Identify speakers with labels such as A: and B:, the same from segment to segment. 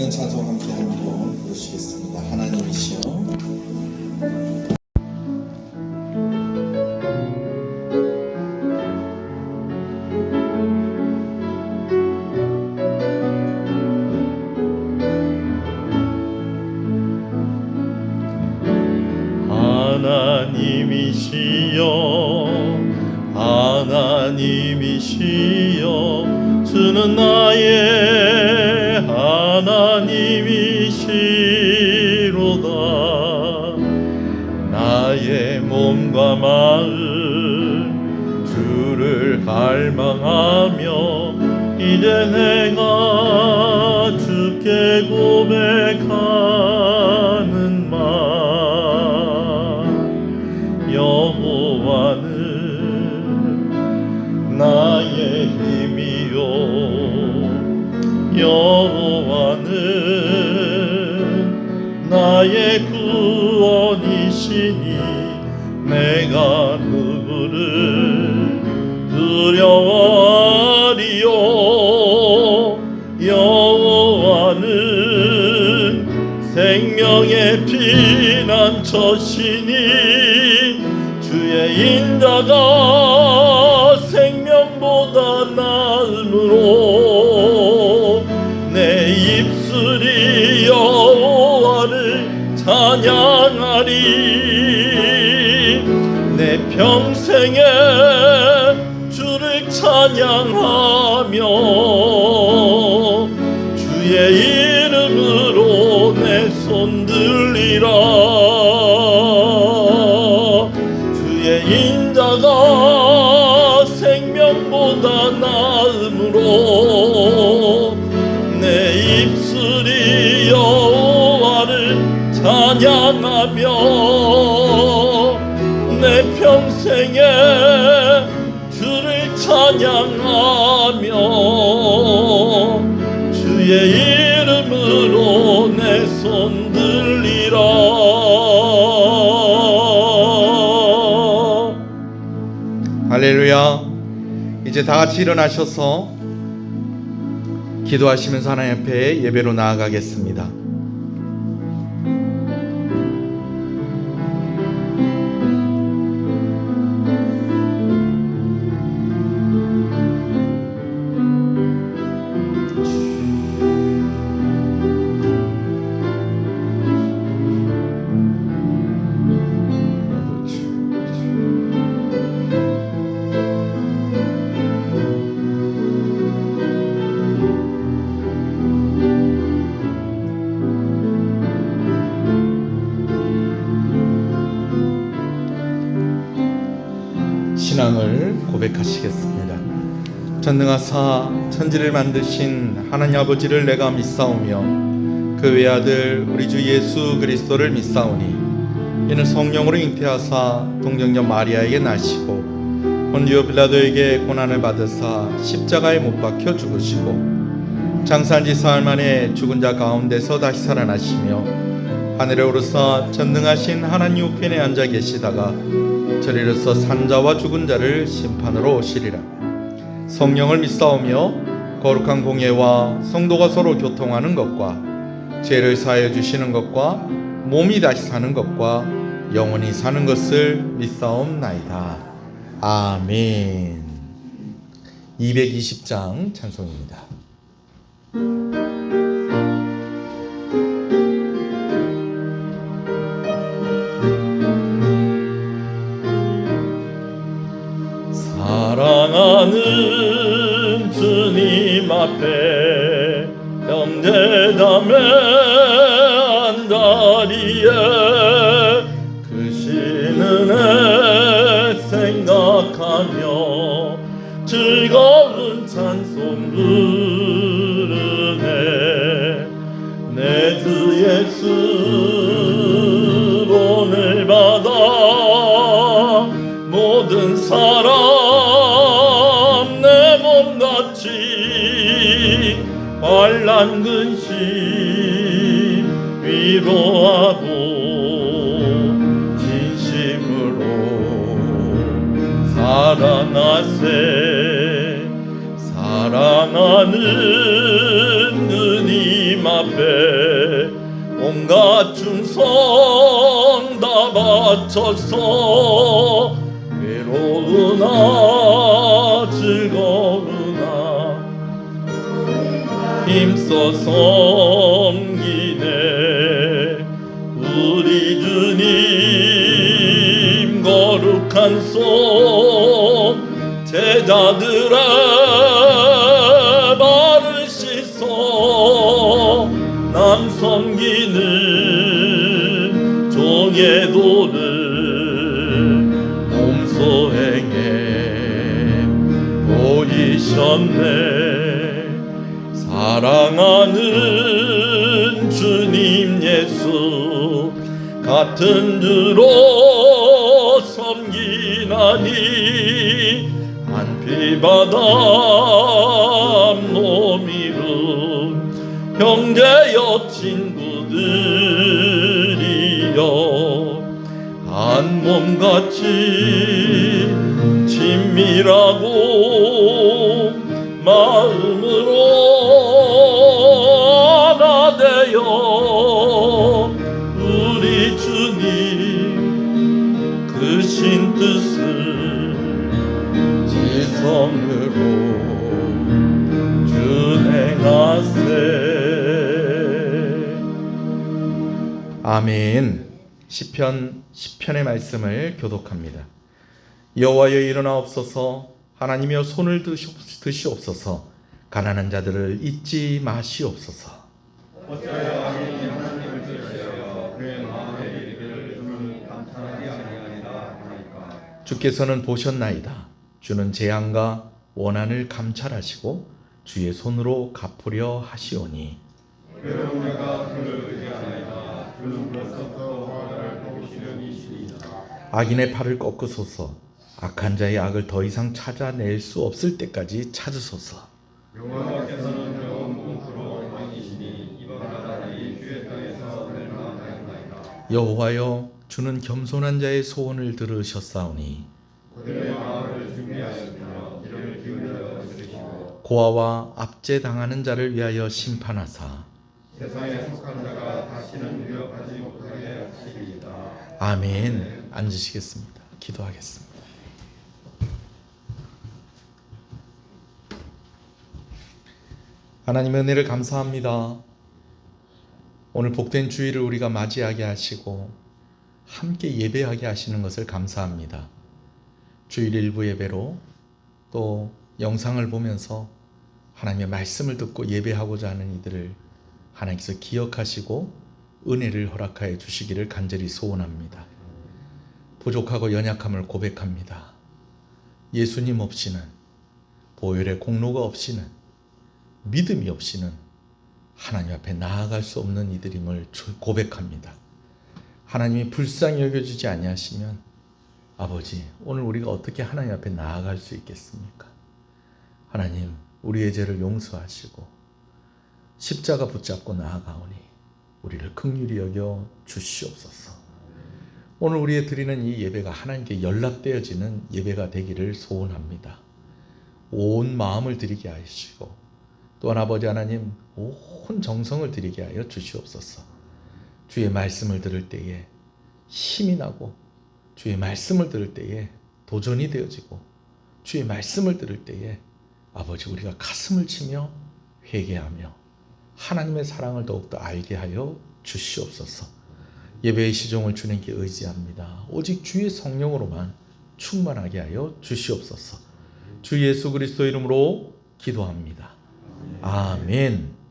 A: 찬송 함께 한번 부르시겠습니다. 하나님이시여.
B: 하나님이시여 주는 나의 하나님이시로다. 나의 몸과 마음 주를 갈망하며 이제 내가 주께 고백하는 말. 여호와는 나의 힘이요 여호와는 나의 구원이시니 내가 누구를 두려워하리요. 여호와는 생명의 피난처시니 주의 인자가 생명보다 나음으로 내 입술이 여호와를 찬양하리. 내 평생에 주를 찬양하며 주의 이름으로 내 손 들리라. 주의 인자가 생명보다 나음으로 내 입술이 여호와를 찬양하며 내 평생에 주를 찬양하며 주의 이름으로 내 손 들리라.
C: 할렐루야. 이제 다 같이 일어나셔서 기도하시면서 하나님 앞에 예배로 나아가겠습니다. 신앙을 고백하시겠습니다. 전능하사 천지를 만드신 하나님 아버지를 내가 믿사오며 그 외아들 우리 주 예수 그리스도를 믿사오니 이는 성령으로 잉태하사 동정녀 마리아에게 나시고 본디오 빌라도에게 고난을 받으사 십자가에 못 박혀 죽으시고 장사한 지 사흘 만에 죽은 자 가운데서 다시 살아나시며 하늘에 오르사 전능하신 하나님 우편에 앉아 계시다가 저리로서 산자와 죽은 자를 심판으로 오시리라. 성령을 믿사오며 거룩한 공예와 성도가 서로 교통하는 것과 죄를 사하여 주시는 것과 몸이 다시 사는 것과 영원히 사는 것을 믿사옵나이다. 아멘. 220장 찬송입니다.
B: 사랑하는 주님 앞에 형제자매 한자리에 크신 은혜 생각하며 즐거운 찬송 부르네. 내 주 예수 본을 받아 모든 사람 내 몸같이 환난 근심 위로하고 진심으로 살아나세. 사랑하는 누님 주님 앞에 온갖 충성 다 바쳐서 외로우나 즐거우나 힘써 섬기네 우리 주님 거룩한 손 제자들의 발을 씻어 남 섬기는 종의 도를 몸소 행해 보이셨네 사랑하는 주님 예수 같은 주로 섬기나니 한피바람 노미룬 형제여 친구들이여 한 몸같이 친밀하고 마음으로 하나 되어 우리 주님 크신 뜻을 지성으로 준행하세.
C: 아멘. 시편 10편의 말씀을 교독합니다. 여호와여 일어나옵소서 하나님이여 손을 드시옵소서 가난한 자들을 잊지 마시옵소서.
D: 어찌하여 악인이 하나님을 들으시어 그의 마음에 이르기를 주는 감탄하지 아니하리라 하나이까.
C: 주께서는 보셨나이다. 주는 재앙과 원한을 감찰하시고 주의 손으로 갚으려 하시오니
D: 외로운 자가 주를 의지하나이다. 주는 벌써부터 화를 도우시려니시니이다.
C: 악인의 팔을 꺾으소서 악한 자의 악을 더 이상 찾아낼 수 없을 때까지 찾으소서.
D: 여호와께서는 영원 공수로 왕이시니 이방 나라들이 주의 땅에서 멸망하였나이다.
C: 여호와여 주는 겸손한 자의 소원을 들으셨사오니
D: 그들의 마음을 준비하셨으며 이를 기울여 들으시고
C: 고아와 압제당하는 자를 위하여 심판하사
D: 세상에 속한 자가 다시는 위협하지 못하게 하시리이다.
C: 아멘. 앉으시겠습니다. 기도하겠습니다. 하나님의 은혜를 감사합니다. 오늘 복된 주일을 우리가 맞이하게 하시고 함께 예배하게 하시는 것을 감사합니다. 주일 일부 예배로 또 영상을 보면서 하나님의 말씀을 듣고 예배하고자 하는 이들을 하나님께서 기억하시고 은혜를 허락하여 주시기를 간절히 소원합니다. 부족하고 연약함을 고백합니다. 예수님 없이는, 보혈의 공로가 없이는, 믿음이 없이는 하나님 앞에 나아갈 수 없는 이들임을 고백합니다. 하나님이 불쌍히 여겨주지 아니하시면 아버지, 오늘 우리가 어떻게 하나님 앞에 나아갈 수 있겠습니까? 하나님, 우리의 죄를 용서하시고 십자가 붙잡고 나아가오니 우리를 긍휼히 여겨 주시옵소서. 오늘 우리의 드리는 이 예배가 하나님께 연락되어지는 예배가 되기를 소원합니다. 온 마음을 드리게 하시고 또한 아버지 하나님 온 정성을 드리게 하여 주시옵소서. 주의 말씀을 들을 때에 힘이 나고 주의 말씀을 들을 때에 도전이 되어지고 주의 말씀을 들을 때에 아버지 우리가 가슴을 치며 회개하며 하나님의 사랑을 더욱더 알게 하여 주시옵소서. 예배의 시종을 주님께 의지합니다. 오직 주의 성령으로만 충만하게 하여 주시옵소서. 주 예수 그리스도 이름으로 기도합니다. 아멘.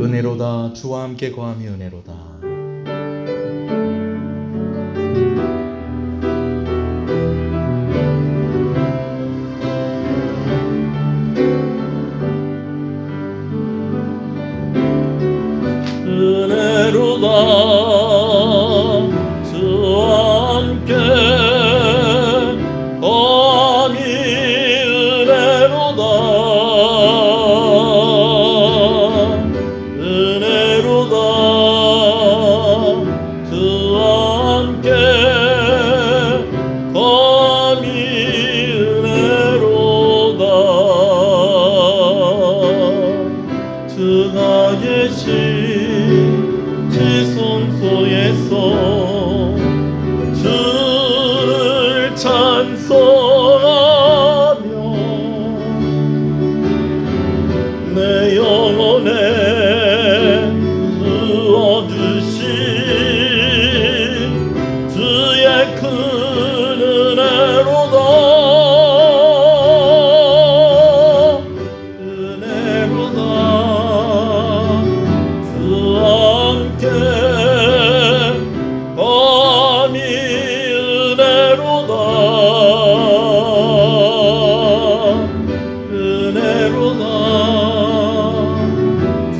C: 은혜로다. 주와 함께 거함이 은혜로다.
B: 은혜 주와 함께 감히 은혜로다 주와 함께 감히 은혜로다 주가 계신 지성소에서 주를 찬송하며 내 영혼에 부어주신 주의 큰 은혜로다 주와 함께 감히 은혜로다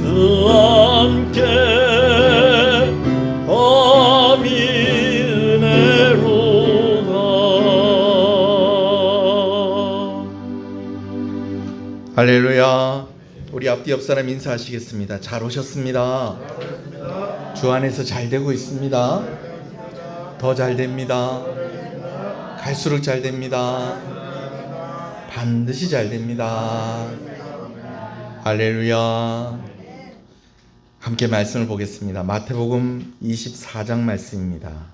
B: 주와 함께 감히 은혜로다.
C: 할렐루야. 우리 앞뒤 옆 사람 인사하시겠습니다. 잘 오셨습니다. 주 안에서 잘 되고 있습니다. 더 잘 됩니다. 갈수록 잘 됩니다. 반드시 잘 됩니다. 할렐루야. 함께 말씀을 보겠습니다. 마태복음 24장 말씀입니다.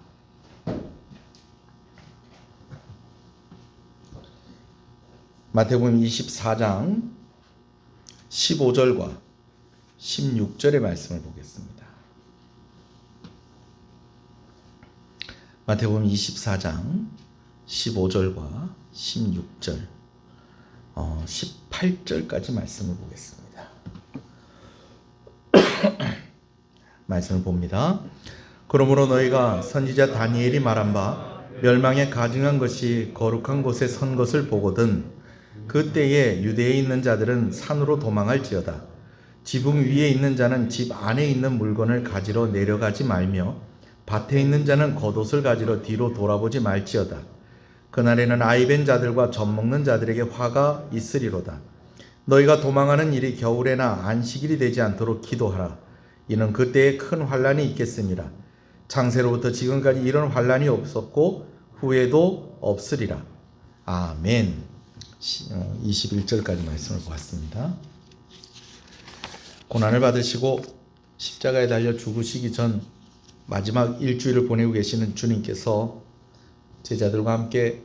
C: 마태복음 24장 15절과 16절의 말씀을 보겠습니다. 마태복음 24장 15절과 16절 18절까지 말씀을 보겠습니다. 말씀을 봅니다. 그러므로 너희가 선지자 다니엘이 말한 바 멸망에 가증한 것이 거룩한 곳에 선 것을 보거든 그때에 유대에 있는 자들은 산으로 도망할지어다. 지붕 위에 있는 자는 집 안에 있는 물건을 가지러 내려가지 말며 밭에 있는 자는 겉옷을 가지러 뒤로 돌아보지 말지어다. 그날에는 아이벤 자들과 젖먹는 자들에게 화가 있으리로다. 너희가 도망하는 일이 겨울에나 안식일이 되지 않도록 기도하라. 이는 그때에 큰 환란이 있겠습니다. 창세로부터 지금까지 이런 환란이 없었고 후에도 없으리라. 아멘. 21절까지 말씀을 보았습니다. 고난을 받으시고 십자가에 달려 죽으시기 전 마지막 일주일을 보내고 계시는 주님께서 제자들과 함께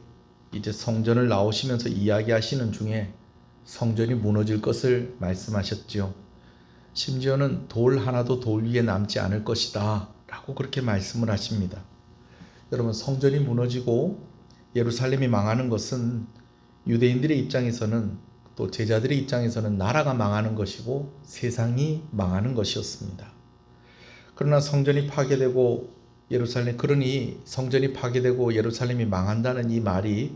C: 이제 성전을 나오시면서 이야기하시는 중에 성전이 무너질 것을 말씀하셨지요. 심지어는 돌 하나도 돌 위에 남지 않을 것이다 라고 그렇게 말씀을 하십니다. 여러분, 성전이 무너지고 예루살렘이 망하는 것은 유대인들의 입장에서는 또 제자들의 입장에서는 나라가 망하는 것이고 세상이 망하는 것이었습니다. 그러나 성전이 파괴되고 그러니 성전이 파괴되고 예루살렘이 망한다는 이 말이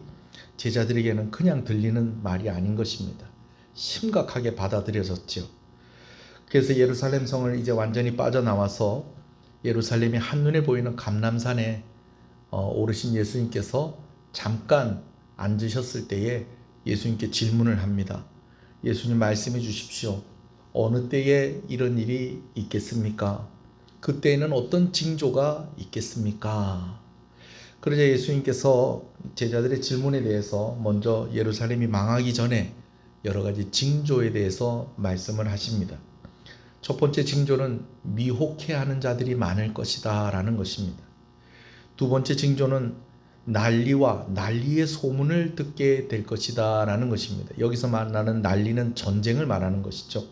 C: 제자들에게는 그냥 들리는 말이 아닌 것입니다. 심각하게 받아들여졌죠. 그래서 예루살렘 성을 이제 완전히 빠져나와서 예루살렘이 한눈에 보이는 감람산에 오르신 예수님께서 잠깐 앉으셨을 때에 예수님께 질문을 합니다. 예수님, 말씀해 주십시오. 어느 때에 이런 일이 있겠습니까? 그때에는 어떤 징조가 있겠습니까? 그러자 예수님께서 제자들의 질문에 대해서 먼저 예루살렘이 망하기 전에 여러 가지 징조에 대해서 말씀을 하십니다. 첫 번째 징조는 미혹해하는 자들이 많을 것이다 라는 것입니다. 두 번째 징조는 난리와 난리의 소문을 듣게 될 것이다 라는 것입니다. 여기서 말하는 난리는 전쟁을 말하는 것이죠.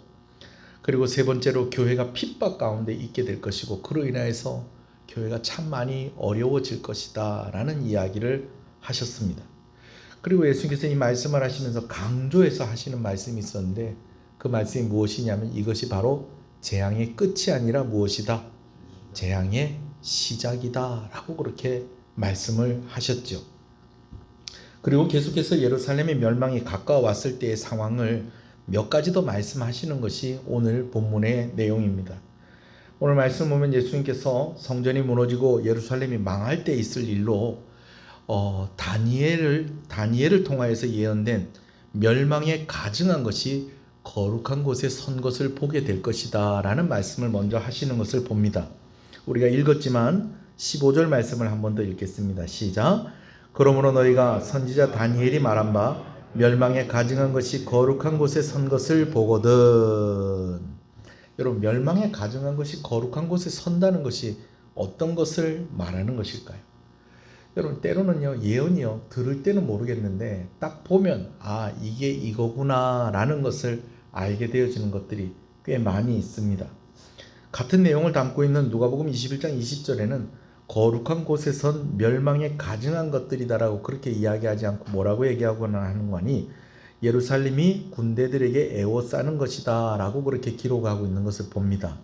C: 그리고 세 번째로 교회가 핍박 가운데 있게 될 것이고 그로 인하여서 교회가 참 많이 어려워질 것이다 라는 이야기를 하셨습니다. 그리고 예수님께서 이 말씀을 하시면서 강조해서 하시는 말씀이 있었는데 그 말씀이 무엇이냐면 이것이 바로 재앙의 끝이 아니라 무엇이다? 재앙의 시작이다 라고 그렇게 말씀을 하셨죠. 그리고 계속해서 예루살렘의 멸망이 가까워왔을 때의 상황을 몇 가지 더 말씀하시는 것이 오늘 본문의 내용입니다. 오늘 말씀 보면 예수님께서 성전이 무너지고 예루살렘이 망할 때 있을 일로 다니엘을 통하여서 예언된 멸망에 가증한 것이 거룩한 곳에 선 것을 보게 될 것이다 라는 말씀을 먼저 하시는 것을 봅니다. 우리가 읽었지만 15절 말씀을 한 번 더 읽겠습니다. 시작. 그러므로 너희가 선지자 다니엘이 말한 바 멸망에 가증한 것이 거룩한 곳에 선 것을 보거든. 여러분, 멸망에 가증한 것이 거룩한 곳에 선다는 것이 어떤 것을 말하는 것일까요? 여러분, 때로는요, 예언이요, 들을 때는 모르겠는데 딱 보면 이게 이거구나 라는 것을 알게 되어지는 것들이 꽤 많이 있습니다. 같은 내용을 담고 있는 누가복음 21장 20절에는 거룩한 곳에 선 멸망에 가증한 것들이다라고 그렇게 이야기하지 않고 뭐라고 얘기하거나 하는 거니, 예루살렘이 군대들에게 애워싸는 것이다 라고 그렇게 기록하고 있는 것을 봅니다.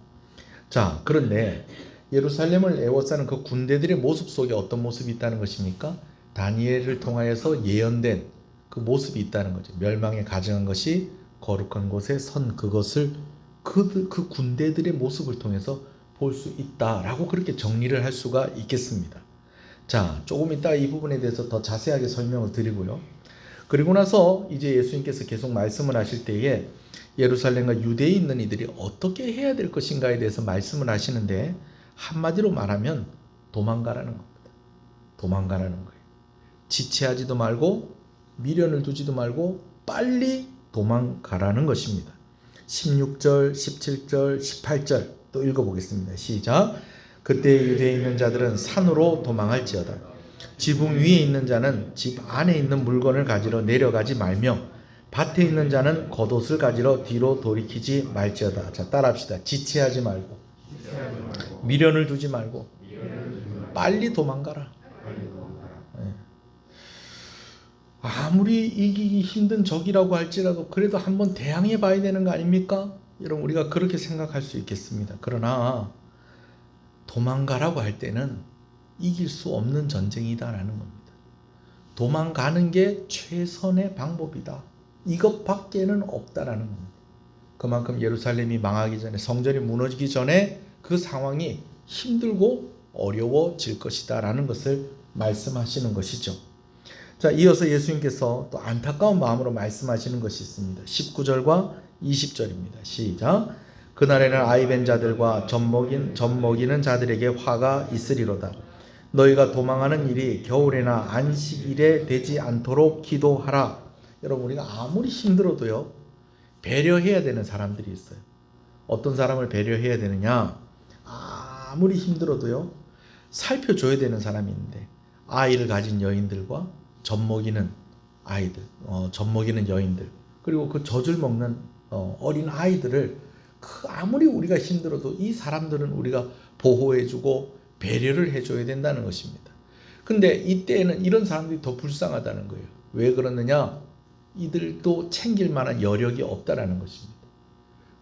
C: 자, 그런데 예루살렘을 애워싸는 그 군대들의 모습 속에 어떤 모습이 있다는 것입니까? 다니엘을 통하여서 예언된 그 모습이 있다는 거죠. 멸망에 가증한 것이 거룩한 곳에 선 그것을 그 군대들의 모습을 통해서 볼 수 있다라고 그렇게 정리를 할 수가 있겠습니다. 자, 조금 이따 이 부분에 대해서 더 자세하게 설명을 드리고요. 그리고 나서 이제 예수님께서 계속 말씀을 하실 때에 예루살렘과 유대에 있는 이들이 어떻게 해야 될 것인가에 대해서 말씀을 하시는데, 한마디로 말하면 도망가라는 겁니다. 도망가라는 거예요. 지체하지도 말고 미련을 두지도 말고 빨리 도망가라는 것입니다. 16절, 17절, 18절 또 읽어보겠습니다. 시작. 그때 유대에 있는 자들은 산으로 도망할지어다. 지붕 위에 있는 자는 집 안에 있는 물건을 가지러 내려가지 말며 밭에 있는 자는 겉옷을 가지러 뒤로 돌이키지 말지어다. 자, 따라합시다. 지체하지 말고 미련을 두지 말고 빨리 도망가라. 아무리 이기기 힘든 적이라고 할지라도 그래도 한번 대항해 봐야 되는 거 아닙니까? 여러분, 우리가 그렇게 생각할 수 있겠습니다. 그러나 도망가라고 할 때는 이길 수 없는 전쟁이다라는 겁니다. 도망가는 게 최선의 방법이다. 이것밖에는 없다라는 겁니다. 그만큼 예루살렘이 망하기 전에, 성전이 무너지기 전에 그 상황이 힘들고 어려워질 것이다 라는 것을 말씀하시는 것이죠. 자, 이어서 예수님께서 또 안타까운 마음으로 말씀하시는 것이 있습니다. 19절과 20절입니다. 시작. 그날에는 아이벤 자들과 젖 먹이는 자들에게 화가 있으리로다. 너희가 도망하는 일이 겨울에나 안식일에 되지 않도록 기도하라. 여러분, 우리가 아무리 힘들어도요, 배려해야 되는 사람들이 있어요. 어떤 사람을 배려해야 되느냐? 아무리 힘들어도요, 살펴줘야 되는 사람이 있는데, 아이를 가진 여인들과 젖 먹이는 아이들, 젖 먹이는 여인들, 그리고 그 젖을 먹는 어린 아이들을 아무리 우리가 힘들어도 이 사람들은 우리가 보호해주고 배려를 해줘야 된다는 것입니다. 근데 이때에는 이런 사람들이 더 불쌍하다는 거예요. 왜 그러느냐? 이들도 챙길 만한 여력이 없다라는 것입니다.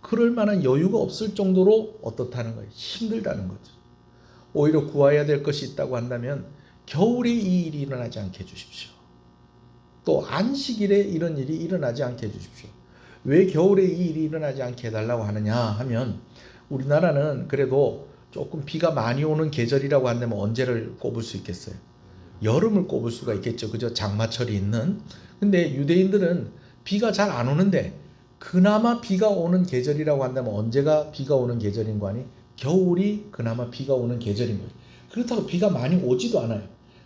C: 그럴 만한 여유가 없을 정도로 어떻다는 거예요? 힘들다는 거죠. 오히려 구해야 될 것이 있다고 한다면 겨울에 이 일이 일어나지 않게 해주십시오. 또 안식일에 이런 일이 일어나지 않게 해주십시오. 왜 겨울에 이 일이 일어나지 않게 해달라고 하느냐 하면, 우리나라는 그래도 조금 비가 많이 오는 계절이라고 한다면 언제를 꼽을 수 있겠어요? 여름을 꼽을 수가 있겠죠. 그죠? 장마철이 있는. 근데 유대인들은 비가 잘 안 오는데 그나마 비가 오는 계절이라고 한다면 언제가 비가 오는 계절인 거 아니? 겨울이 그나마 비가 오는 계절인 거예요. 그렇다고 비가 많이 오지도 않아요.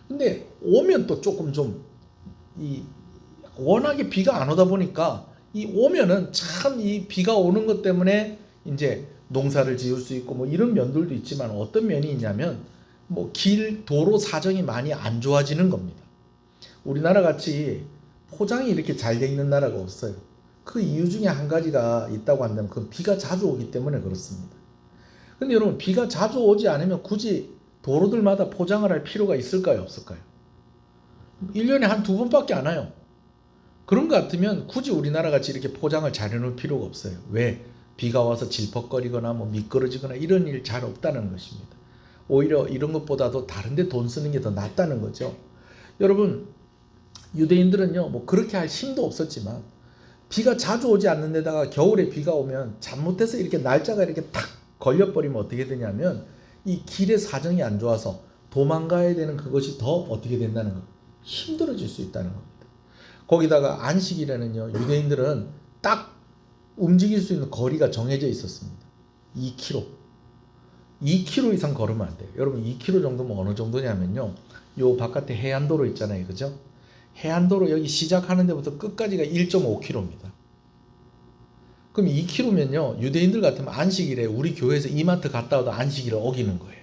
C: 근데 오면 또 조금 워낙에 비가 안 오다 보니까 오면은 참 이 비가 오는 것 때문에 이제 농사를 지을 수 있고 뭐 이런 면들도 있지만, 어떤 면이 있냐면 도로 사정이 많이 안 좋아지는 겁니다. 우리나라 같이 포장이 이렇게 잘 돼 있는 나라가 없어요. 그 이유 중에 한 가지가 있다고 한다면 그건 비가 자주 오기 때문에 그렇습니다. 근데 여러분, 비가 자주 오지 않으면 굳이 도로들마다 포장을 할 필요가 있을까요? 없을까요? 1년에 한 2번밖에 안 와요. 그런 것 같으면 굳이 우리나라 같이 이렇게 포장을 잘 해놓을 필요가 없어요. 왜? 비가 와서 질퍽거리거나 미끄러지거나 이런 일 잘 없다는 것입니다. 오히려 이런 것보다도 다른 데 돈 쓰는 게 더 낫다는 거죠. 여러분, 유대인들은요, 그렇게 할 힘도 없었지만 비가 자주 오지 않는 데다가 겨울에 비가 오면 잘못해서 이렇게 날짜가 이렇게 탁 걸려버리면 어떻게 되냐면 이 길의 사정이 안 좋아서 도망가야 되는 그것이 더 어떻게 된다는 거, 힘들어질 수 있다는 겁니다. 거기다가 안식일에는요, 유대인들은 딱 움직일 수 있는 거리가 정해져 있었습니다. 2km. 2km 이상 걸으면 안 돼요. 여러분 2km 정도면 어느 정도냐면요, 요 바깥에 해안도로 있잖아요, 그죠? 해안도로 여기 시작하는 데부터 끝까지가 1.5km입니다. 그럼 2km면요, 유대인들 같으면 안식일에 우리 교회에서 이마트 갔다 와도 안식일을 어기는 거예요.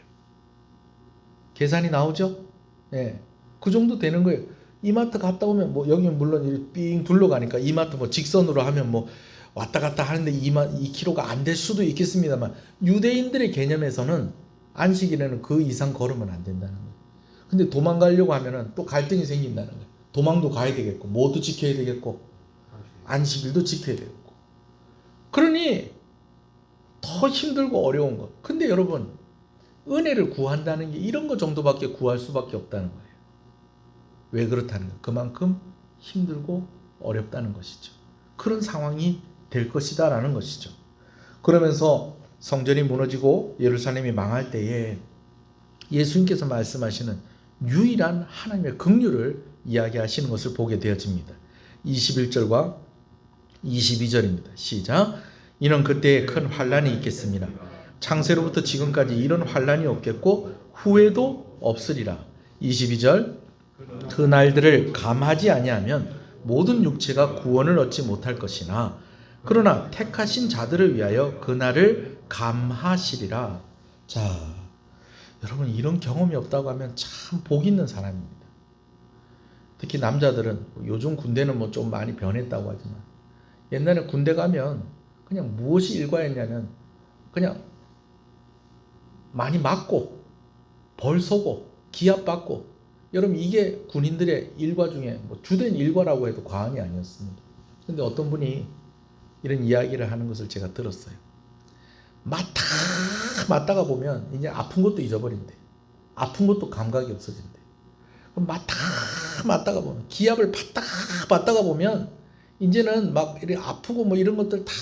C: 계산이 나오죠? 네, 그 정도 되는 거예요. 이마트 갔다 오면 뭐 여기는 물론 이렇게 삥 둘러가니까 이마트 뭐 직선으로 하면 뭐 왔다 갔다 하는데 2km가 안 될 수도 있겠습니다만, 유대인들의 개념에서는 안식일에는 그 이상 걸으면 안 된다는 거예요. 근데 도망가려고 하면은 또 갈등이 생긴다는 거예요. 도망도 가야 되겠고, 뭐도 지켜야 되겠고, 안식일도 지켜야 되겠고. 그러니 더 힘들고 어려운 것. 근데 여러분, 은혜를 구한다는 게 이런 것 정도밖에 구할 수밖에 없다는 거예요. 왜 그렇다는 거예요? 그만큼 힘들고 어렵다는 것이죠. 그런 상황이 될 것이다 라는 것이죠. 그러면서 성전이 무너지고 예루살렘이 망할 때에 예수님께서 말씀하시는 유일한 하나님의 긍휼을 이야기하시는 것을 보게 되어집니다. 21절과 22절입니다. 시작. 이는 그때에 큰 환란이 있겠습니다. 창세로부터 지금까지 이런 환란이 없겠고 후에도 없으리라. 22절. 그 날들을 감하지 아니하면 모든 육체가 구원을 얻지 못할 것이나 그러나 택하신 자들을 위하여 그 날을 감하시리라. 자, 여러분 이런 경험이 없다고 하면 참 복 있는 사람입니다. 특히 남자들은, 요즘 군대는 뭐 좀 많이 변했다고 하지만 옛날에 군대 가면 그냥 무엇이 일과였냐면 그냥 많이 맞고 벌 쏘고 기합 받고, 여러분 이게 군인들의 일과 중에 뭐 주된 일과라고 해도 과언이 아니었습니다. 근데 어떤 분이 이런 이야기를 하는 것을 제가 들었어요. 맞다가 보면 이제 아픈 것도 잊어버린대. 아픈 것도 감각이 없어진대. 그럼 맞다가 보면, 기압을 받다가 보면 이제는 막 이렇게 아프고 뭐 이런 것들 다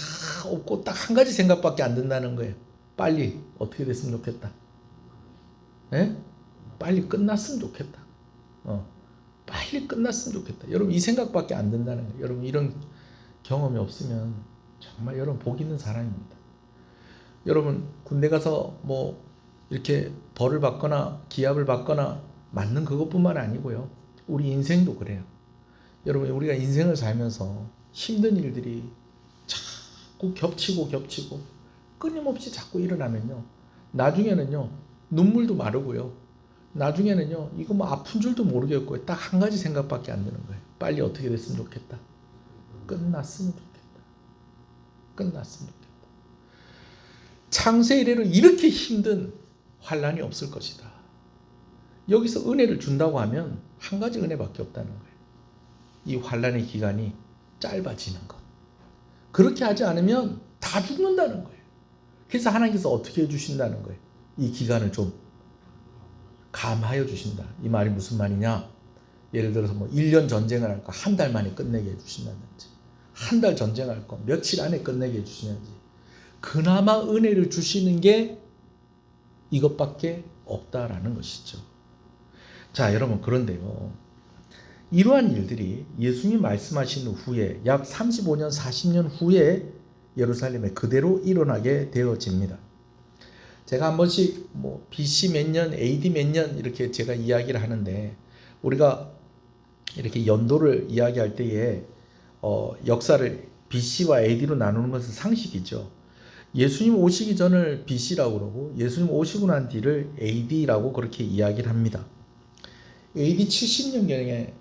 C: 없고 딱 한 가지 생각밖에 안 든다는 거예요. 빨리 어떻게 됐으면 좋겠다. 예? 빨리 끝났으면 좋겠다. 빨리 끝났으면 좋겠다. 여러분 이 생각밖에 안 든다는 거예요. 여러분 이런 경험이 없으면 정말 여러분 복 있는 사람입니다. 여러분 군대 가서 뭐 이렇게 벌을 받거나 기합을 받거나 맞는 그것뿐만 아니고요, 우리 인생도 그래요. 여러분 우리가 인생을 살면서 힘든 일들이 자꾸 겹치고 끊임없이 자꾸 일어나면요, 나중에는요 눈물도 마르고요, 나중에는요 이거 뭐 아픈 줄도 모르겠고 딱 한 가지 생각밖에 안 드는 거예요. 빨리 어떻게 됐으면 좋겠다. 끝났으면 좋겠다. 창세 이래로 이렇게 힘든 환란이 없을 것이다. 여기서 은혜를 준다고 하면 한 가지 은혜밖에 없다는 거예요. 이 환란의 기간이 짧아지는 것. 그렇게 하지 않으면 다 죽는다는 거예요. 그래서 하나님께서 어떻게 해주신다는 거예요. 이 기간을 좀 감하여 주신다. 이 말이 무슨 말이냐? 예를 들어서 뭐 1년 전쟁을 할 거 한 달 만에 끝내게 해주신다든지, 한 달 전쟁할 거 며칠 안에 끝내게 해주시는지, 그나마 은혜를 주시는 게 이것밖에 없다라는 것이죠. 자, 여러분 그런데요, 이러한 일들이 예수님이 말씀하신 후에 약 35년 40년 후에 예루살렘에 그대로 일어나게 되어집니다. 제가 한 번씩 뭐 BC 몇 년, AD 몇 년 이렇게 제가 이야기를 하는데, 우리가 이렇게 연도를 이야기할 때에 역사를 BC와 AD로 나누는 것은 상식이죠. 예수님 오시기 전을 BC라고 그러고 예수님 오시고 난 뒤를 AD라고 그렇게 이야기를 합니다. AD 70년경에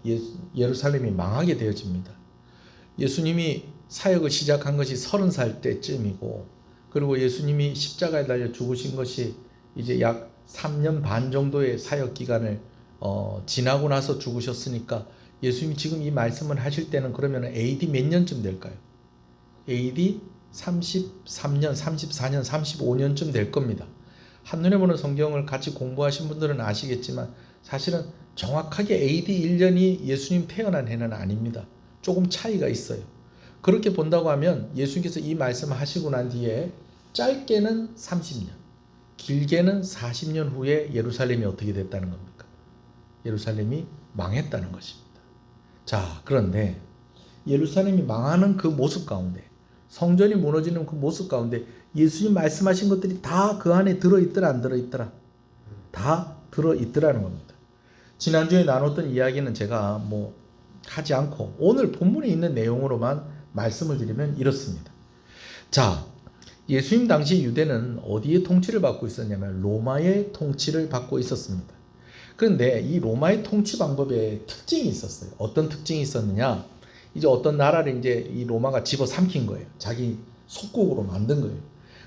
C: 예루살렘이 망하게 되어집니다. 예수님이 사역을 시작한 것이 30살 때쯤이고, 그리고 예수님이 십자가에 달려 죽으신 것이 이제 약 3년 반 정도의 사역 기간을 지나고 나서 죽으셨으니까 예수님이 지금 이 말씀을 하실 때는 그러면 AD 몇 년쯤 될까요? AD 33년, 34년, 35년쯤 될 겁니다. 한눈에 보는 성경을 같이 공부하신 분들은 아시겠지만 사실은 정확하게 AD 1년이 예수님 태어난 해는 아닙니다. 조금 차이가 있어요. 그렇게 본다고 하면 예수님께서 이 말씀을 하시고 난 뒤에 짧게는 30년, 길게는 40년 후에 예루살렘이 어떻게 됐다는 겁니까? 예루살렘이 망했다는 것입니다. 자, 그런데 예루살렘이 망하는 그 모습 가운데, 성전이 무너지는 그 모습 가운데 예수님 말씀하신 것들이 다 그 안에 들어있더라 안 들어있더라? 다 들어있더라는 겁니다. 지난주에 나눴던 이야기는 제가 하지 않고 오늘 본문에 있는 내용으로만 말씀을 드리면 이렇습니다. 자, 예수님 당시 유대는 어디에 통치를 받고 있었냐면 로마의 통치를 받고 있었습니다. 그런데 이 로마의 통치 방법에 특징이 있었어요. 어떤 특징이 있었느냐? 이제 어떤 나라를 이제 이 로마가 집어삼킨 거예요. 자기 속국으로 만든 거예요.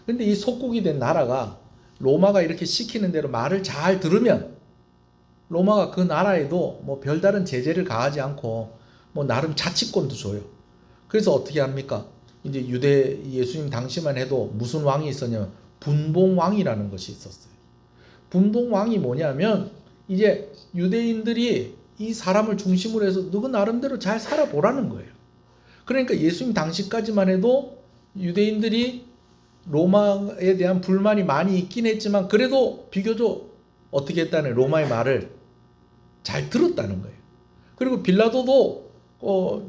C: 근데 이 속국이 된 나라가 로마가 이렇게 시키는 대로 말을 잘 들으면 로마가 그 나라에도 별다른 제재를 가하지 않고 나름 자치권도 줘요. 그래서 어떻게 합니까? 이제 유대 예수님 당시만 해도 무슨 왕이 있었냐면 분봉왕이라는 것이 있었어요. 분봉왕이 뭐냐면 이제 유대인들이 이 사람을 중심으로 해서 누구 나름대로 잘 살아보라는 거예요. 그러니까 예수님 당시까지만 해도 유대인들이 로마에 대한 불만이 많이 있긴 했지만 그래도 비교적 어떻게 했다는 로마의 말을 잘 들었다는 거예요. 그리고 빌라도도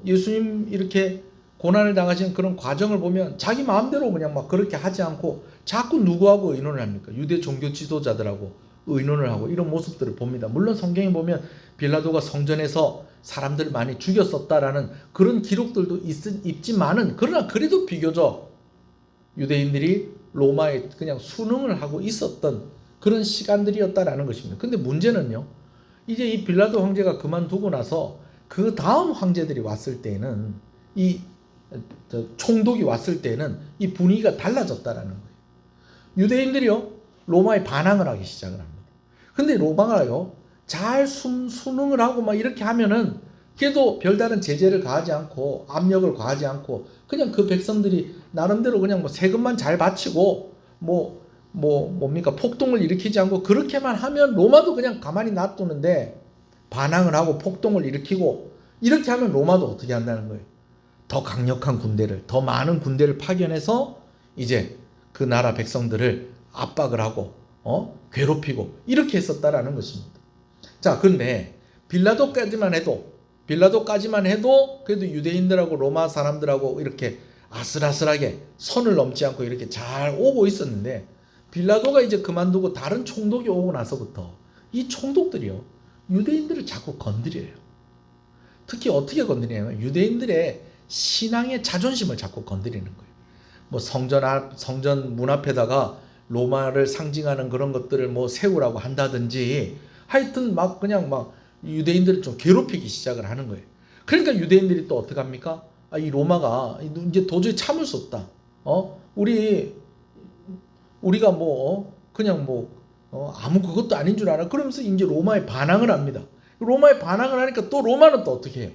C: 예수님 이렇게 고난을 당하신 그런 과정을 보면 자기 마음대로 그냥 막 그렇게 하지 않고 자꾸 누구하고 의논을 합니까? 유대 종교 지도자들하고 의논을 하고 이런 모습들을 봅니다. 물론 성경에 보면 빌라도가 성전에서 사람들 많이 죽였었다라는 그런 기록들도 있지만은 그러나 그래도 비교적 유대인들이 로마에 그냥 순응을 하고 있었던 그런 시간들이었다라는 것입니다. 근데 문제는요, 이제 이 빌라도 황제가 그만두고 나서 그 다음 황제들이 왔을 때는 이 총독이 왔을 때는 이 분위기가 달라졌다라는 거예요. 유대인들이요 로마에 반항을 하기 시작을 합니다. 근데 로마가요 잘 순응을 하고 막 이렇게 하면은 그래도 별다른 제재를 가하지 않고 압력을 가하지 않고 그냥 그 백성들이 나름대로 그냥 세금만 잘 바치고 뭡니까 폭동을 일으키지 않고 그렇게만 하면 로마도 그냥 가만히 놔두는데 반항을 하고 폭동을 일으키고 이렇게 하면 로마도 어떻게 한다는 거예요? 더 강력한 군대를, 더 많은 군대를 파견해서 이제 그 나라 백성들을 압박을 하고 괴롭히고 이렇게 했었다라는 것입니다. 자, 근데 빌라도까지만 해도 그래도 유대인들하고 로마 사람들하고 이렇게 아슬아슬하게 선을 넘지 않고 이렇게 잘 오고 있었는데 빌라도가 이제 그만두고 다른 총독이 오고 나서부터 이 총독들이요 유대인들을 자꾸 건드려요. 특히 어떻게 건드리냐면 유대인들의 신앙의 자존심을 자꾸 건드리는 거예요. 성전 문 앞에다가 로마를 상징하는 그런 것들을 세우라고 한다든지 하여튼 그냥 유대인들을 좀 괴롭히기 시작을 하는 거예요. 그러니까 유대인들이 또 어떻게 합니까? 이 로마가 이제 도저히 참을 수 없다. 우리가 그냥 아무 그것도 아닌 줄 알아. 그러면서 이제 로마에 반항을 합니다. 로마에 반항을 하니까 또 로마는 또 어떻게 해요?